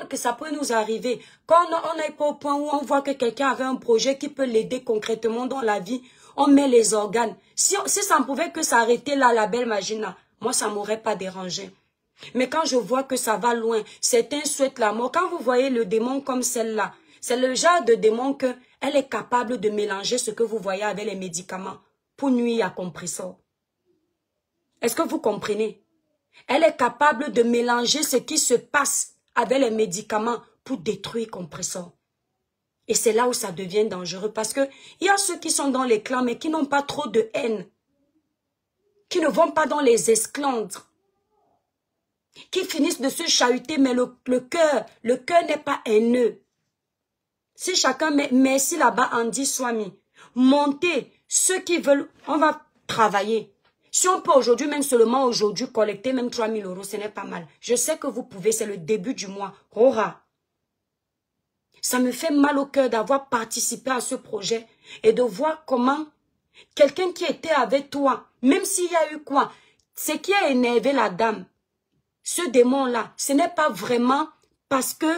Que ça peut nous arriver. Qu'on n'aille pas au point où on voit que quelqu'un avait un projet qui peut l'aider concrètement dans la vie. On met les organes. Si ça ne pouvait que s'arrêter là, la belle Magina, moi, ça ne m'aurait pas dérangé. Mais quand je vois que ça va loin, certains souhaitent la mort. Quand vous voyez le démon comme celle-là, c'est le genre de démon qu'elle est capable de mélanger ce que vous voyez avec les médicaments pour nuire à Compressor. Est-ce que vous comprenez? Elle est capable de mélanger ce qui se passe avec les médicaments pour détruire Compressor. Et c'est là où ça devient dangereux parce que il y a ceux qui sont dans les clans mais qui n'ont pas trop de haine. Qui ne vont pas dans les esclandres. Qui finissent de se chahuter mais le cœur n'est pas haineux. Si chacun met merci là-bas Andy Swami, montez ceux qui veulent, on va travailler. Si on peut aujourd'hui, même seulement aujourd'hui, collecter même 3 000 €, ce n'est pas mal. Je sais que vous pouvez, c'est le début du mois. Rora. Ça me fait mal au cœur d'avoir participé à ce projet et de voir comment quelqu'un qui était avec toi, même s'il y a eu quoi, ce qui a énervé la dame, ce démon-là, ce n'est pas vraiment parce que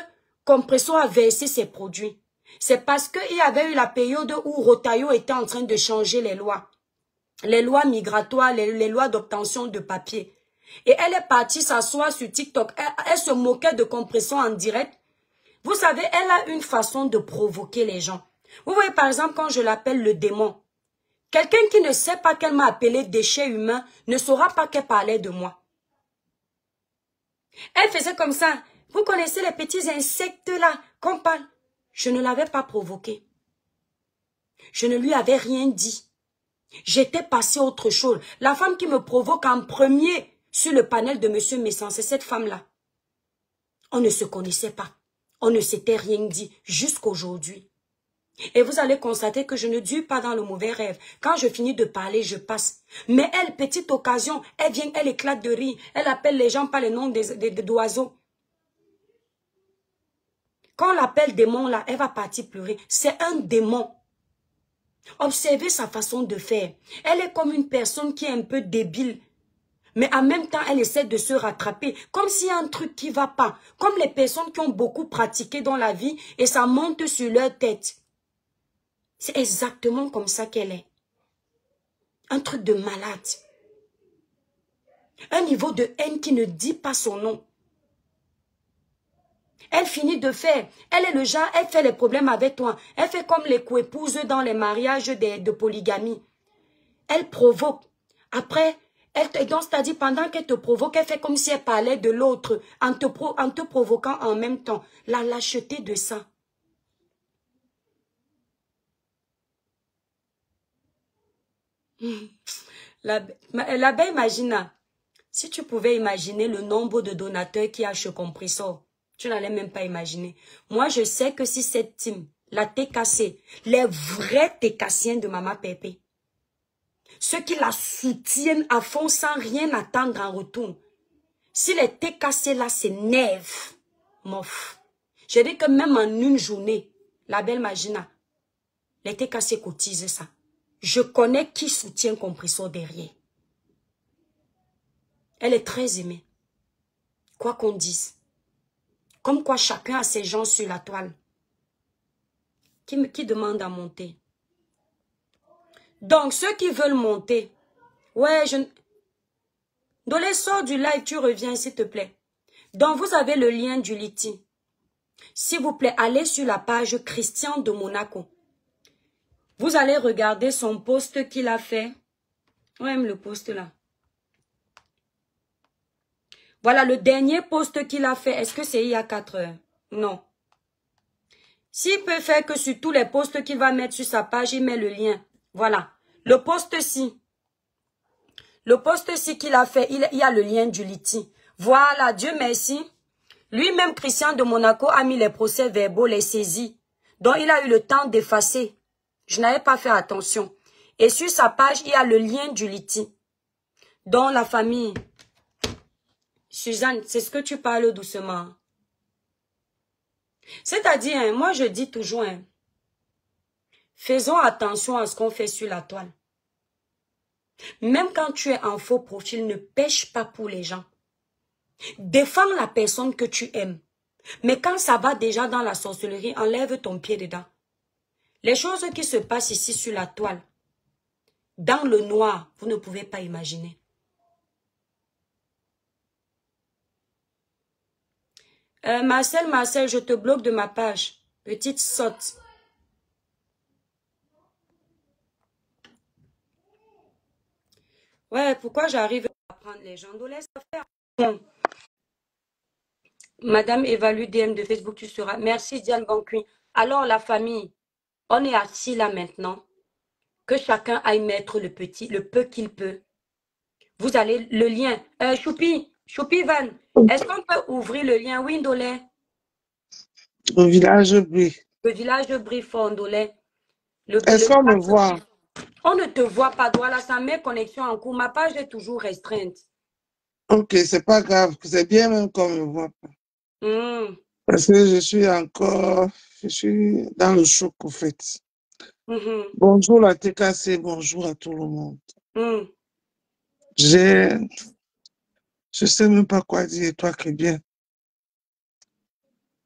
Compressor a versé ses produits. C'est parce qu'il y avait eu la période où Rotayo était en train de changer les lois. Les lois migratoires, les lois d'obtention de papier. Et elle est partie s'asseoir sur TikTok. Elle se moquait de Compressor en direct. Vous savez, elle a une façon de provoquer les gens. Vous voyez par exemple quand je l'appelle le démon. Quelqu'un qui ne sait pas qu'elle m'a appelé déchet humain ne saura pas qu'elle parlait de moi. Elle faisait comme ça. Vous connaissez les petits insectes là qu'on parle. Je ne l'avais pas provoqué. Je ne lui avais rien dit. J'étais passé autre chose. La femme qui me provoque en premier sur le panel de M. Messan, c'est cette femme-là. On ne se connaissait pas. On ne s'était rien dit jusqu'aujourd'hui. Et vous allez constater que je ne dure pas dans le mauvais rêve. Quand je finis de parler, je passe. Mais elle, petite occasion, elle vient, elle éclate de rire. Elle appelle les gens par les noms d'oiseaux. Quand on l'appelle démon là, elle va partir pleurer. C'est un démon. Observez sa façon de faire. Elle est comme une personne qui est un peu débile. Mais en même temps, elle essaie de se rattraper. Comme s'il y a un truc qui ne va pas. Comme les personnes qui ont beaucoup pratiqué dans la vie et ça monte sur leur tête. C'est exactement comme ça qu'elle est. Un truc de malade. Un niveau de haine qui ne dit pas son nom. Elle finit de faire. Elle est le genre, elle fait les problèmes avec toi. Elle fait comme les coépouses dans les mariages de polygamie. Elle provoque. Après, c'est-à-dire pendant qu'elle te provoque, elle fait comme si elle parlait de l'autre en te provoquant en même temps. La lâcheté de ça. La belle Magina, si tu pouvais imaginer le nombre de donateurs qu'il y a chez Compressor, tu n'allais même pas imaginer. Moi, je sais que si cette team, la TKC, les vrais TKCiens de Mama Pépé, ceux qui la soutiennent à fond sans rien attendre en retour, si les TKC là s'énervent, mof. Je dis que même en une journée, la belle Magina, les TKC cotisent ça. Je connais qui soutient Compressor derrière. Elle est très aimée. Quoi qu'on dise. Comme quoi chacun a ses gens sur la toile. Qui demande à monter? Donc, ceux qui veulent monter. Ouais, Dolé, sors du live, tu reviens, s'il te plaît. Donc, vous avez le lien du Liti. S'il vous plaît, allez sur la page Christian de Monaco. Vous allez regarder son post qu'il a fait. On aime le post là. Voilà le dernier post qu'il a fait. Est-ce que c'est il y a 4 heures? Non. S'il peut faire que sur tous les posts qu'il va mettre sur sa page, il met le lien. Voilà. Le post-ci. Le post-ci qu'il a fait, il y a le lien du Liti. Voilà, Dieu merci. Lui-même, Christian de Monaco, a mis les procès-verbaux, les saisies. Donc, il a eu le temps d'effacer. Je n'avais pas fait attention. Et sur sa page, il y a le lien du Liti. Donc, la famille. Suzanne, c'est ce que tu parles doucement. C'est-à-dire, hein, moi je dis toujours, hein, faisons attention à ce qu'on fait sur la toile. Même quand tu es en faux profil, ne pêche pas pour les gens. Défends la personne que tu aimes. Mais quand ça va déjà dans la sorcellerie, enlève ton pied dedans. Les choses qui se passent ici sur la toile, dans le noir, vous ne pouvez pas imaginer. Marcel, je te bloque de ma page. Petite sotte. Ouais, pourquoi j'arrive à prendre les gens? Donc, laisse faire. Bon. Madame évalue DM de Facebook, tu seras. Merci Diane Banqui. Alors la famille, on est assis là maintenant. Que chacun aille mettre le peu qu'il peut. Vous allez, le lien. Choupi Van, est-ce qu'on peut ouvrir le lien Windolé? Au village Brie. Le village Brie-Fondolé. Est-ce qu'on me voit? On ne te voit pas. Voilà, ça met connexion en cours. Ma page est toujours restreinte. Ok, c'est pas grave. C'est bien même qu'on me voit pas. Parce que je suis dans le choc, au fait. Bonjour la TKC, bonjour à tout le monde. Je sais même pas quoi dire, toi qui bien.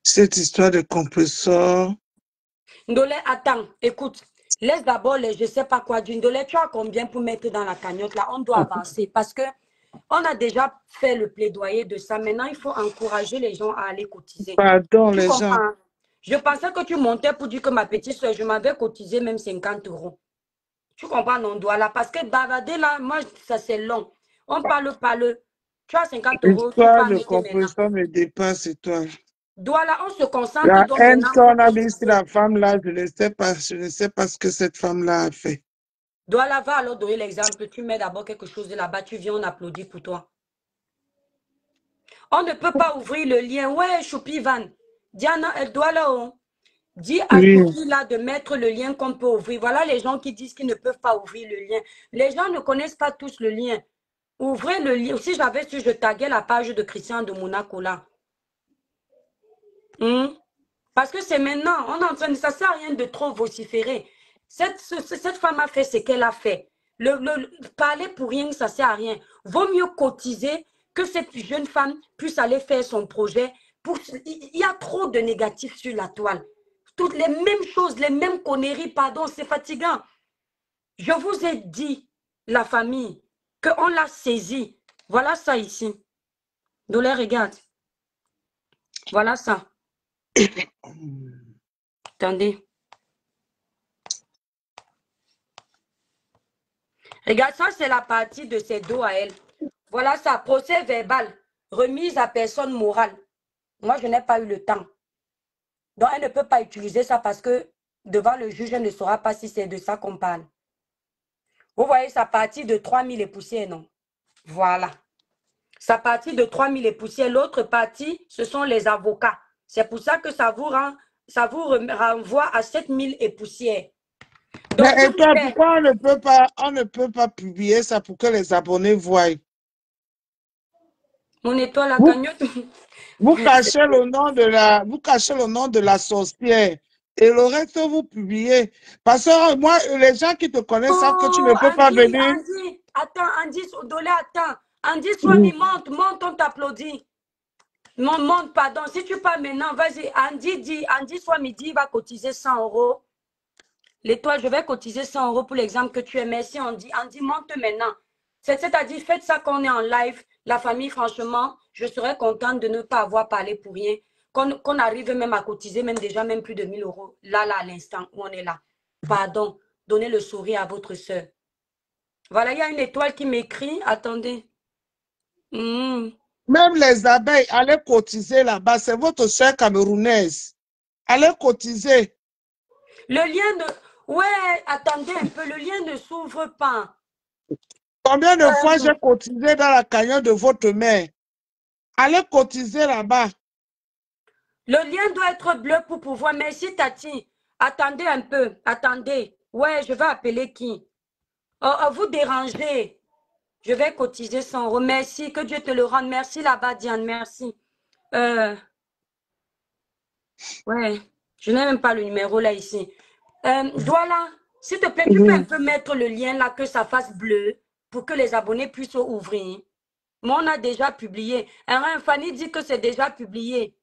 Cette histoire de compresseur. Ndolé, attends, écoute. Laisse d'abord les je sais pas quoi dire. Ndolé, tu as combien pour mettre dans la cagnotte là? On doit avancer parce que on a déjà fait le plaidoyer de ça. Maintenant, il faut encourager les gens à aller cotiser. Pardon, Tu les comprends? gens. Je pensais que tu montais pour dire que ma petite soeur, je m'avais cotisé même 50 €. Tu comprends, non, Douala? Parce que bavarder là, moi, ça c'est long. On parle. Tu as 50 €, tu peux L'histoire en de mettre maintenant. compresseur me dépasse, et toi. Douala, on se concentre La donc haine maintenant pour qu'on a mise sur cotiser. la femme là, je ne sais pas ce que cette femme-là a fait. Douala, va alors donner l'exemple. Tu mets d'abord quelque chose de là-bas, tu viens, on applaudit pour toi. On ne peut pas ouvrir le lien. Ouais, Choupi Van. Diana, elle doit là. Dis à Choupi là de mettre le lien qu'on peut ouvrir. Voilà les gens qui disent qu'ils ne peuvent pas ouvrir le lien. Les gens ne connaissent pas tous le lien. Ouvrez le lien. Si j'avais su, je taguais la page de Christian de Monaco là. Parce que c'est maintenant, on est en train de, ça ne sert à rien de trop vociférer. Cette femme a fait ce qu'elle a fait. Parler pour rien, ça ne sert à rien. Vaut mieux cotiser que cette jeune femme puisse aller faire son projet. Il y a trop de négatifs sur la toile. Toutes les mêmes choses, les mêmes conneries, pardon, c'est fatigant. Je vous ai dit, la famille, qu'on l'a saisi. Voilà ça ici. Dolé, regarde. Voilà ça. Attendez. Regarde, ça, c'est la partie de ses dos à elle. Voilà ça, procès verbal, remise à personne morale. Moi, je n'ai pas eu le temps. Donc, elle ne peut pas utiliser ça parce que devant le juge, elle ne saura pas si c'est de ça qu'on parle. Vous voyez, sa partie de 3000 et poussières, non? Voilà. Sa partie de 3000 et poussières. L'autre partie, ce sont les avocats. C'est pour ça que ça vous renvoie à 7000 et poussières. Donc, Mais et toi, pourquoi on ne peut pas publier ça pour que les abonnés voient? Mon étoile à cagnotte. Vous cachez le nom de la sorcière. Et le reste, vous publiez. Parce que moi, les gens qui te connaissent savent que tu ne peux pas venir. Andy, attends, Andy, Dolé, attends. Andy, Swami, monte, on t'applaudit. Monte, pardon. Si tu parles maintenant, vas-y. Andy Swami dit, il va cotiser 100 €. L'étoile, je vais cotiser 100 € pour l'exemple que tu es. Merci, Andy. Andy, monte maintenant. C'est-à-dire, faites ça qu'on est en live. La famille, franchement, je serais contente de ne pas avoir parlé pour rien. Qu'on arrive même à cotiser, même déjà, même plus de 1000 €. Là, à l'instant où on est là. Pardon. Donnez le sourire à votre soeur. Voilà, il y a une étoile qui m'écrit. Attendez. Même les abeilles, allez cotiser là-bas. C'est votre soeur camerounaise. Allez cotiser. Le lien ne... Ouais, attendez un peu, le lien ne s'ouvre pas. Combien de fois j'ai cotisé dans la cagnotte de votre mère? Allez cotiser là-bas. Le lien doit être bleu pour pouvoir... Merci, Tati. Attendez un peu, attendez. Ouais, je vais appeler qui? Vous dérangez. Je vais cotiser 100 euros. Merci, que Dieu te le rende. Merci là-bas, Diane, merci. Ouais, je n'ai même pas le numéro là ici. Douala, s'il te plaît, tu peux un peu mettre le lien là, que ça fasse bleu pour que les abonnés puissent ouvrir. Moi, on a déjà publié. Fanny dit que c'est déjà publié.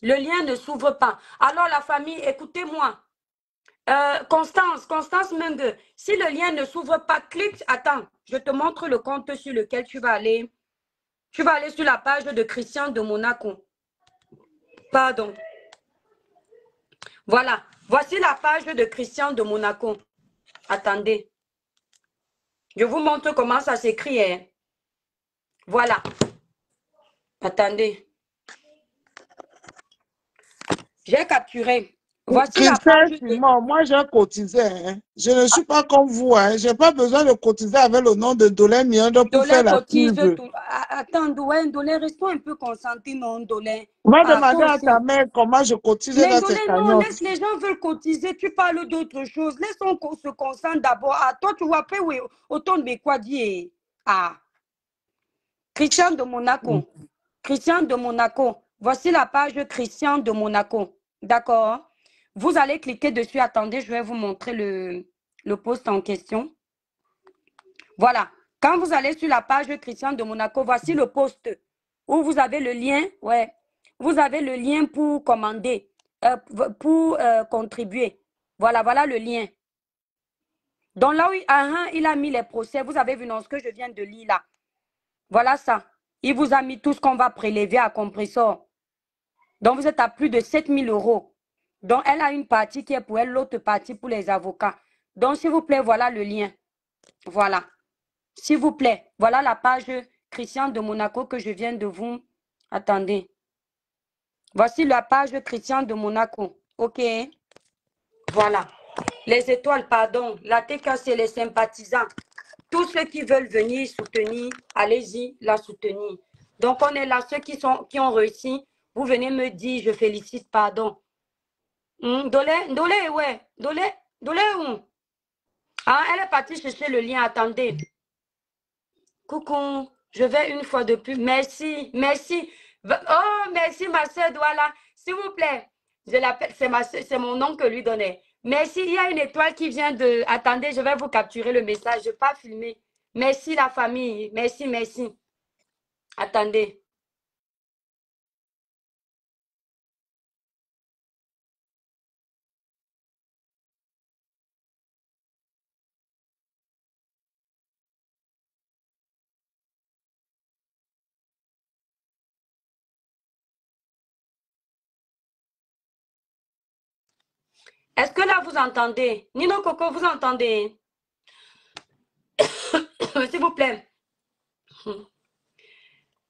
Le lien ne s'ouvre pas. Alors, la famille, écoutez-moi. Constance Menge, si le lien ne s'ouvre pas, clique. Attends, je te montre le compte sur lequel tu vas aller. Tu vas aller sur la page de Christian de Monaco. Pardon. Voilà. Voici la page de Christian de Monaco. Attendez. Je vous montre comment ça s'écrit. Hein. Voilà. Attendez. J'ai capturé. Voici la Christelle page. Simon, moi j'ai cotisé. Hein. Je ne suis pas comme vous. Hein. Je n'ai pas besoin de cotiser avec le nom de Dolin Miondo pour Dolé faire la cotise pub. tout. Attends, Dolé, restons un peu concentrés, non, Dolé. Va Toi demander à aussi. ta mère comment je cotise Mais dans Dolé, ses non, cagnottes. laisse les gens veulent cotiser. Tu parles d'autre chose. Laisse-on se concentre d'abord. Ah, toi, tu vois, après, oui, autant de quoi dire. Ah. Christian de Monaco. Christian de Monaco. Voici la page Christian de Monaco. D'accord? Vous allez cliquer dessus. Attendez, je vais vous montrer le post en question. Voilà. Quand vous allez sur la page Christian de Monaco, voici le post où vous avez le lien. Ouais. Vous avez le lien pour commander, pour contribuer. Voilà, voilà le lien. Donc là où il a mis les procès, vous avez vu dans ce que je viens de lire là. Voilà ça. Il vous a mis tout ce qu'on va prélever à compressor. Donc, vous êtes à plus de 7 000 euros. Donc, elle a une partie qui est pour elle, l'autre partie pour les avocats. Donc, s'il vous plaît, voilà le lien. Voilà. S'il vous plaît, voilà la page Christian de Monaco que je viens de vous... Attendez. Voici la page Christian de Monaco. OK. Voilà. Les étoiles, pardon. La TK, c'est les sympathisants. Tous ceux qui veulent venir soutenir, allez-y, la soutenir. Donc, on est là, ceux qui ont réussi. Vous venez me dire, je félicite, pardon. Dolé, ouais. Dolé où? Ah, elle est partie chercher le lien, attendez. Coucou, je vais une fois de plus. Merci, merci. Oh, merci, ma soeur Douala. S'il vous plaît, je l'appelle, c'est mon nom que lui donnait. Merci, il y a une étoile qui vient de... Attendez, je vais vous capturer le message, je ne vais pas filmer. Merci, la famille. Merci, merci. Attendez. Est-ce que là, vous entendez? Nino Coco, vous entendez? S'il vous plaît.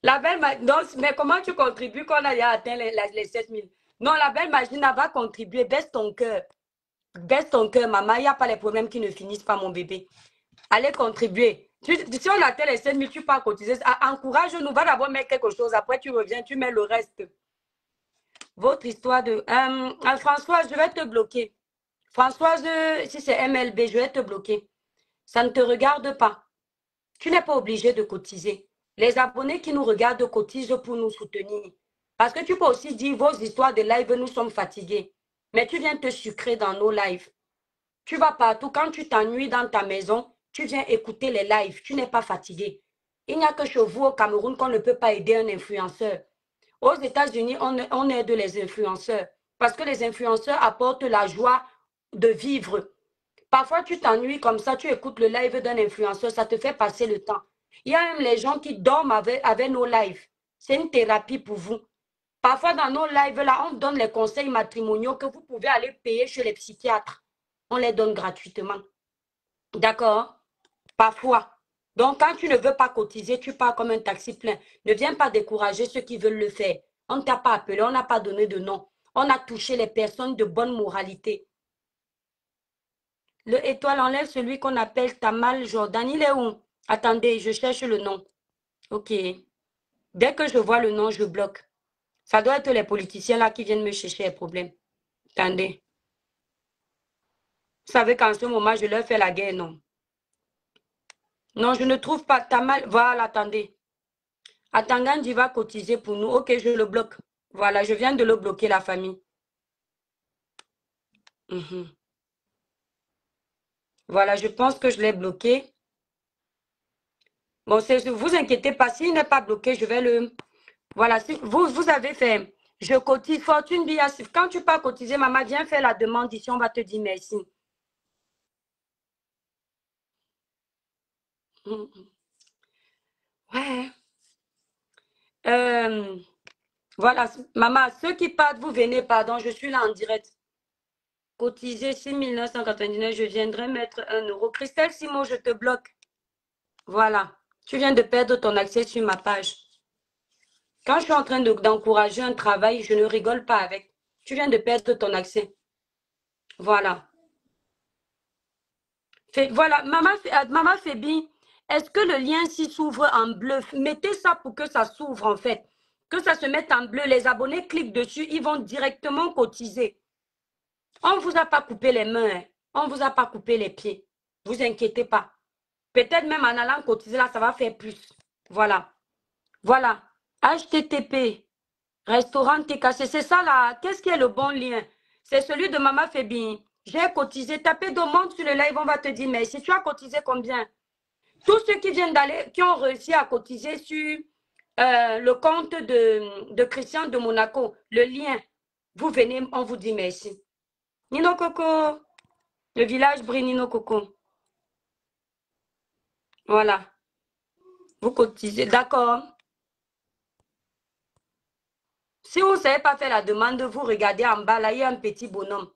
La belle non, mais comment tu contribues quand on a atteint les 7 000? Non, la belle Magina va contribuer. Baisse ton cœur. Baisse ton cœur, maman. Il n'y a pas les problèmes qui ne finissent pas, mon bébé. Allez contribuer. Si on atteint les 7 000, tu pars cotiser. Encourage-nous. Va d'abord mettre quelque chose. Après, tu reviens, tu mets le reste. Votre histoire de... Françoise, je vais te bloquer. Françoise, si c'est MLB, je vais te bloquer. Ça ne te regarde pas. Tu n'es pas obligé de cotiser. Les abonnés qui nous regardent cotisent pour nous soutenir. Parce que tu peux aussi dire vos histoires de live, nous sommes fatigués. Mais tu viens te sucrer dans nos lives. Tu vas partout. Quand tu t'ennuies dans ta maison, tu viens écouter les lives. Tu n'es pas fatigué. Il n'y a que chez vous au Cameroun qu'on ne peut pas aider un influenceur. Aux États-Unis, on aide les influenceurs. Parce que les influenceurs apportent la joie de vivre. Parfois, tu t'ennuies comme ça, tu écoutes le live d'un influenceur, ça te fait passer le temps. Il y a même les gens qui dorment avec nos lives. C'est une thérapie pour vous. Parfois, dans nos lives, là, on donne les conseils matrimoniaux que vous pouvez aller payer chez les psychiatres. On les donne gratuitement. D'accord? Parfois. Donc, quand tu ne veux pas cotiser, tu pars comme un taxi plein. Ne viens pas décourager ceux qui veulent le faire. On ne t'a pas appelé, on n'a pas donné de nom. On a touché les personnes de bonne moralité. Le étoile enlève celui qu'on appelle Tamal Jordan. Il est où? Attendez, je cherche le nom. Ok. Dès que je vois le nom, je bloque. Ça doit être les politiciens là qui viennent me chercher les problèmes. Attendez. Vous savez qu'en ce moment, je leur fais la guerre, non? Non, je ne trouve pas Tamal. Voilà, attendez. Atangandi va cotiser pour nous. Ok, je le bloque. Voilà, je viens de le bloquer, la famille. Mhm. Voilà, je pense que je l'ai bloqué. Bon, vous inquiétez pas, s'il n'est pas bloqué, je vais le... Voilà, si vous avez fait... Je cotise, Fortune Bia. Quand tu pars cotiser, maman, viens faire la demande ici, on va te dire merci. Mhm. Ouais. Voilà, maman, ceux qui partent, vous venez, pardon, je suis là en direct. Cotiser 6 999, je viendrai mettre 1 euro. Christelle Simon, je te bloque. Voilà. Tu viens de perdre ton accès sur ma page. Quand je suis en train d'encourager un travail, je ne rigole pas avec. Tu viens de perdre ton accès. Voilà. Voilà. Maman Fébi, est-ce que le lien s'y s'ouvre en bleu? Mettez ça pour que ça s'ouvre en fait. Que ça se mette en bleu. Les abonnés cliquent dessus, ils vont directement cotiser. On ne vous a pas coupé les mains. Hein. On ne vous a pas coupé les pieds. Ne vous inquiétez pas. Peut-être même en allant cotiser là, ça va faire plus. Voilà. Voilà. HTTP. Restaurant TKC. C'est ça là. Qu'est-ce qui est le bon lien? C'est celui de Mama Fébi. J'ai cotisé. Tapez demande sur le live, on va te dire merci. Tu as cotisé combien? Tous ceux qui viennent d'aller, qui ont réussi à cotiser sur le compte de Christian de Monaco, le lien, vous venez, on vous dit merci. Nino Coco, le village brille Nino Coco. Voilà. Vous cotisez, d'accord. Si vous ne savez pas faire la demande, vous regardez en bas, là, il y a un petit bonhomme.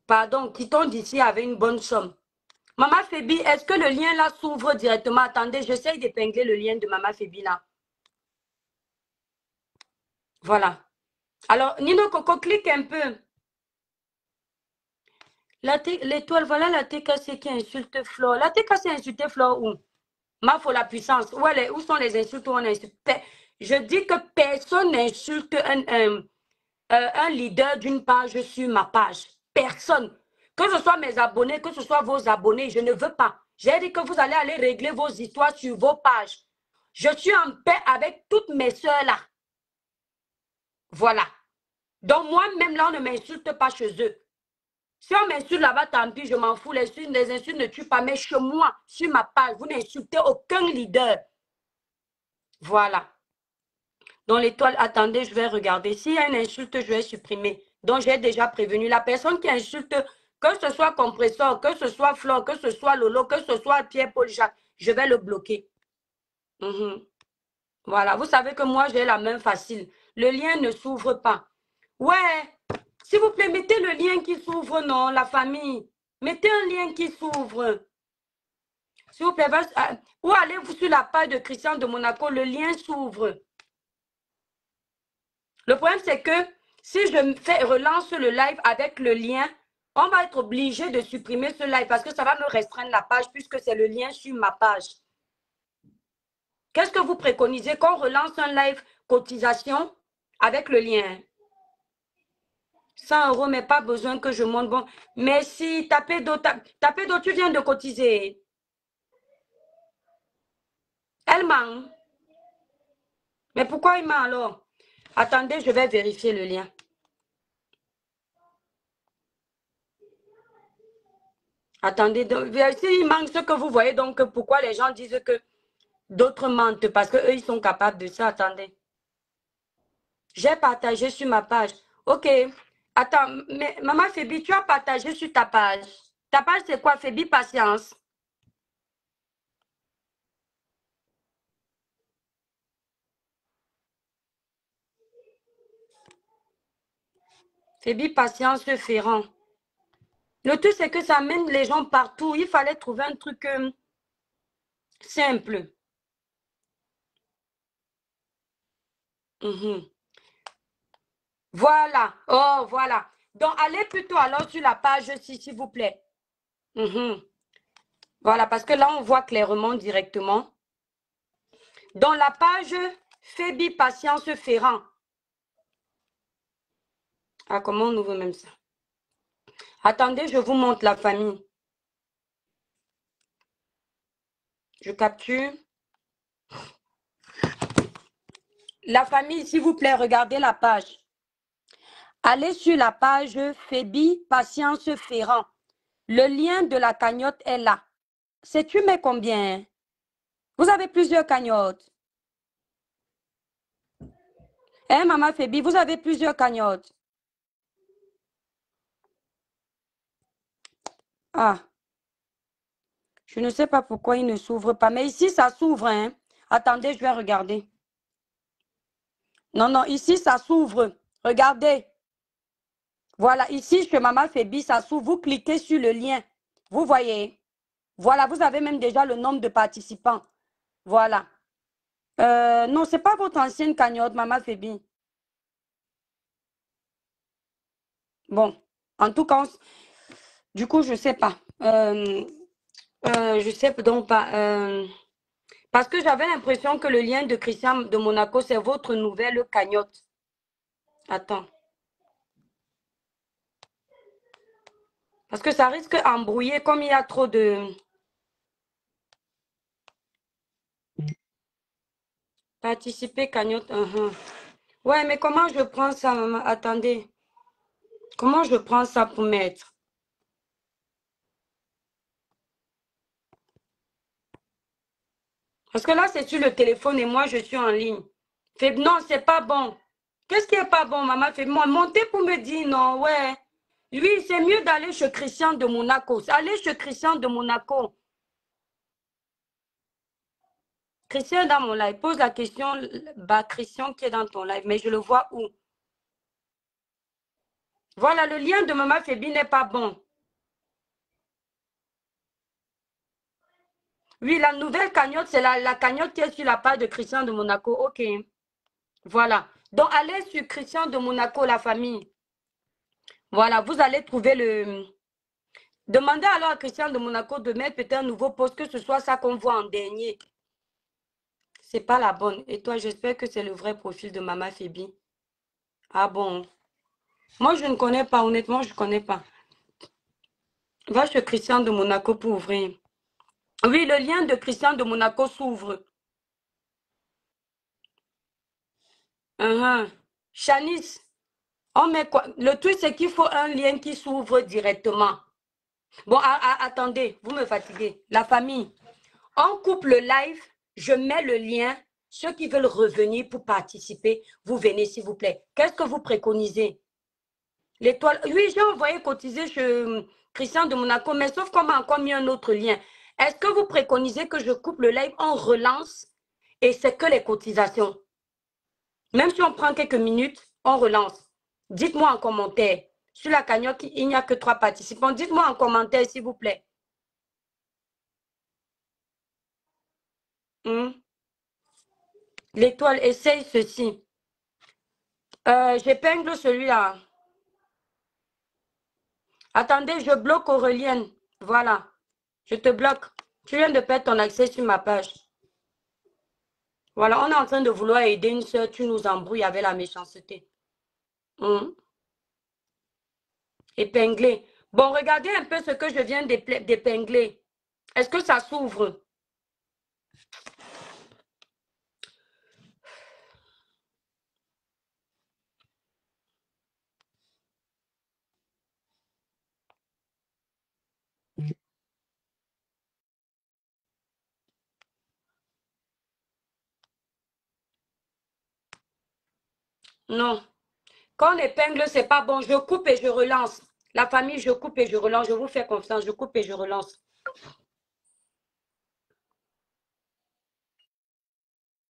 Pardon, quittons d'ici avec une bonne somme. Maman Fébi, est-ce que le lien là s'ouvre directement? Attendez, j'essaye d'épingler le lien de Maman Fébi là. Voilà. Alors, Nino Coco, clique un peu. L'étoile, voilà la TKC qui insulte Flore. La TKC a insulté Flore où? Ma faut la puissance. Où sont les insultes où on insulte? Je dis que personne n'insulte un leader d'une page sur ma page. Personne. Que ce soit mes abonnés, que ce soit vos abonnés, je ne veux pas. J'ai dit que vous allez aller régler vos histoires sur vos pages. Je suis en paix avec toutes mes soeurs là. Voilà. Donc moi-même là, on ne m'insulte pas chez eux. Si on m'insulte là-bas, tant pis, je m'en fous. Les insultes ne tuent pas. Mais chez moi, sur ma page, vous n'insultez aucun leader. Voilà. Dans l'étoile, attendez, je vais regarder. S'il y a une insulte, je vais supprimer. Donc, j'ai déjà prévenu. La personne qui insulte, que ce soit Compresseur, que ce soit Flore, que ce soit Lolo, que ce soit Pierre-Paul Jacques, je vais le bloquer. Voilà. Vous savez que moi, j'ai la main facile. Le lien ne s'ouvre pas. Ouais. S'il vous plaît, mettez le lien qui s'ouvre, non, la famille. Mettez un lien qui s'ouvre. S'il vous plaît, ou allez-vous sur la page de Christian de Monaco, le lien s'ouvre. Le problème, c'est que si je relance le live avec le lien, on va être obligé de supprimer ce live parce que ça va me restreindre la page puisque c'est le lien sur ma page. Qu'est-ce que vous préconisez qu'on relance un live cotisation avec le lien? 100 euros, mais pas besoin que je monte. Bon, merci. Tapez d'eau, tu viens de cotiser. Elle ment. Mais pourquoi il ment alors? Attendez, je vais vérifier le lien. Attendez, il manque ce que vous voyez, donc pourquoi les gens disent que d'autres mentent? Parce qu'eux, ils sont capables de ça. Attendez. J'ai partagé sur ma page. Ok. Attends, mais Maman Fébi, tu as partagé sur ta page. Ta page, c'est quoi, Fébi Patience? Fébi Patience Ferrand. Le truc, c'est que ça amène les gens partout. Il fallait trouver un truc simple. Mhm. Voilà. Oh, voilà. Donc, allez plutôt alors sur la page ci, s'il vous plaît. Mhm. Voilà, parce que là, on voit clairement directement. Dans la page Fébi Patience Ferrand. Ah, comment on ouvre même ça? Attendez, je vous montre la famille. Je capture. La famille, s'il vous plaît, regardez la page. Allez sur la page Fébi Patience Ferrand. Le lien de la cagnotte est là. Sais-tu mais combien? Vous avez plusieurs cagnottes. Hein, Maman Fébi, vous avez plusieurs cagnottes. Ah, je ne sais pas pourquoi il ne s'ouvre pas. Mais ici, ça s'ouvre. Hein. Attendez, je vais regarder. Non, non, ici, ça s'ouvre. Regardez. Voilà, ici, chez Maman Fébi, ça s'ouvre. Vous cliquez sur le lien. Vous voyez. Voilà, vous avez même déjà le nombre de participants. Voilà. Non, ce n'est pas votre ancienne cagnotte, Maman Fébi. Bon, en tout cas, du coup, je ne sais pas. Je sais donc pas. Parce que j'avais l'impression que le lien de Christian de Monaco, c'est votre nouvelle cagnotte. Attends. Parce que ça risque d'embrouiller comme il y a trop de... Participer cagnotte. Ouais, mais comment je prends ça, maman? Attendez. Comment je prends ça pour mettre? Parce que là, c'est sur le téléphone et moi, je suis en ligne. Non, c'est pas bon. Qu'est-ce qui est pas bon, maman? Fais-moi monter pour me dire non, ouais. Oui, c'est mieux d'aller chez Christian de Monaco. Allez chez Christian de Monaco. Christian est dans mon live. Pose la question, bah, Christian qui est dans ton live, mais je le vois où? Voilà, le lien de Maman Fébi n'est pas bon. Oui, la nouvelle cagnotte, c'est la cagnotte qui est sur la page de Christian de Monaco. OK. Voilà. Donc, allez sur Christian de Monaco, la famille. Voilà, vous allez trouver le... Demandez alors à Christian de Monaco de mettre peut-être un nouveau post, que ce soit ça qu'on voit en dernier. C'est pas la bonne. Et toi, j'espère que c'est le vrai profil de Maman Fébi. Ah bon? Moi, je ne connais pas. Honnêtement, je ne connais pas. Va chez Christian de Monaco pour ouvrir. Oui, le lien de Christian de Monaco s'ouvre. Chanice, on met quoi? Le truc, c'est qu'il faut un lien qui s'ouvre directement. Bon, attendez, vous me fatiguez. La famille, on coupe le live, je mets le lien. Ceux qui veulent revenir pour participer, vous venez s'il vous plaît. Qu'est-ce que vous préconisez? L'étoile, oui, j'ai envoyé cotiser chez Christian de Monaco, mais sauf qu'on m'a encore mis un autre lien. Est-ce que vous préconisez que je coupe le live, on relance et c'est que les cotisations? Même si on prend quelques minutes, on relance. Dites-moi en commentaire. Sur la cagnotte, il n'y a que 3 participants. Dites-moi en commentaire, s'il vous plaît. L'étoile, essaye ceci. J'épingle celui-là. Attendez, je bloque Aurélienne. Voilà. Je te bloque. Tu viens de perdre ton accès sur ma page. Voilà, on est en train de vouloir aider une soeur. Tu nous embrouilles avec la méchanceté. Épingler. Bon, regardez un peu ce que je viens d'épingler. Est-ce que ça s'ouvre? Non. Quand on épingle, c'est pas bon. Je coupe et je relance. La famille, je coupe et je relance. Je vous fais confiance. Je coupe et je relance.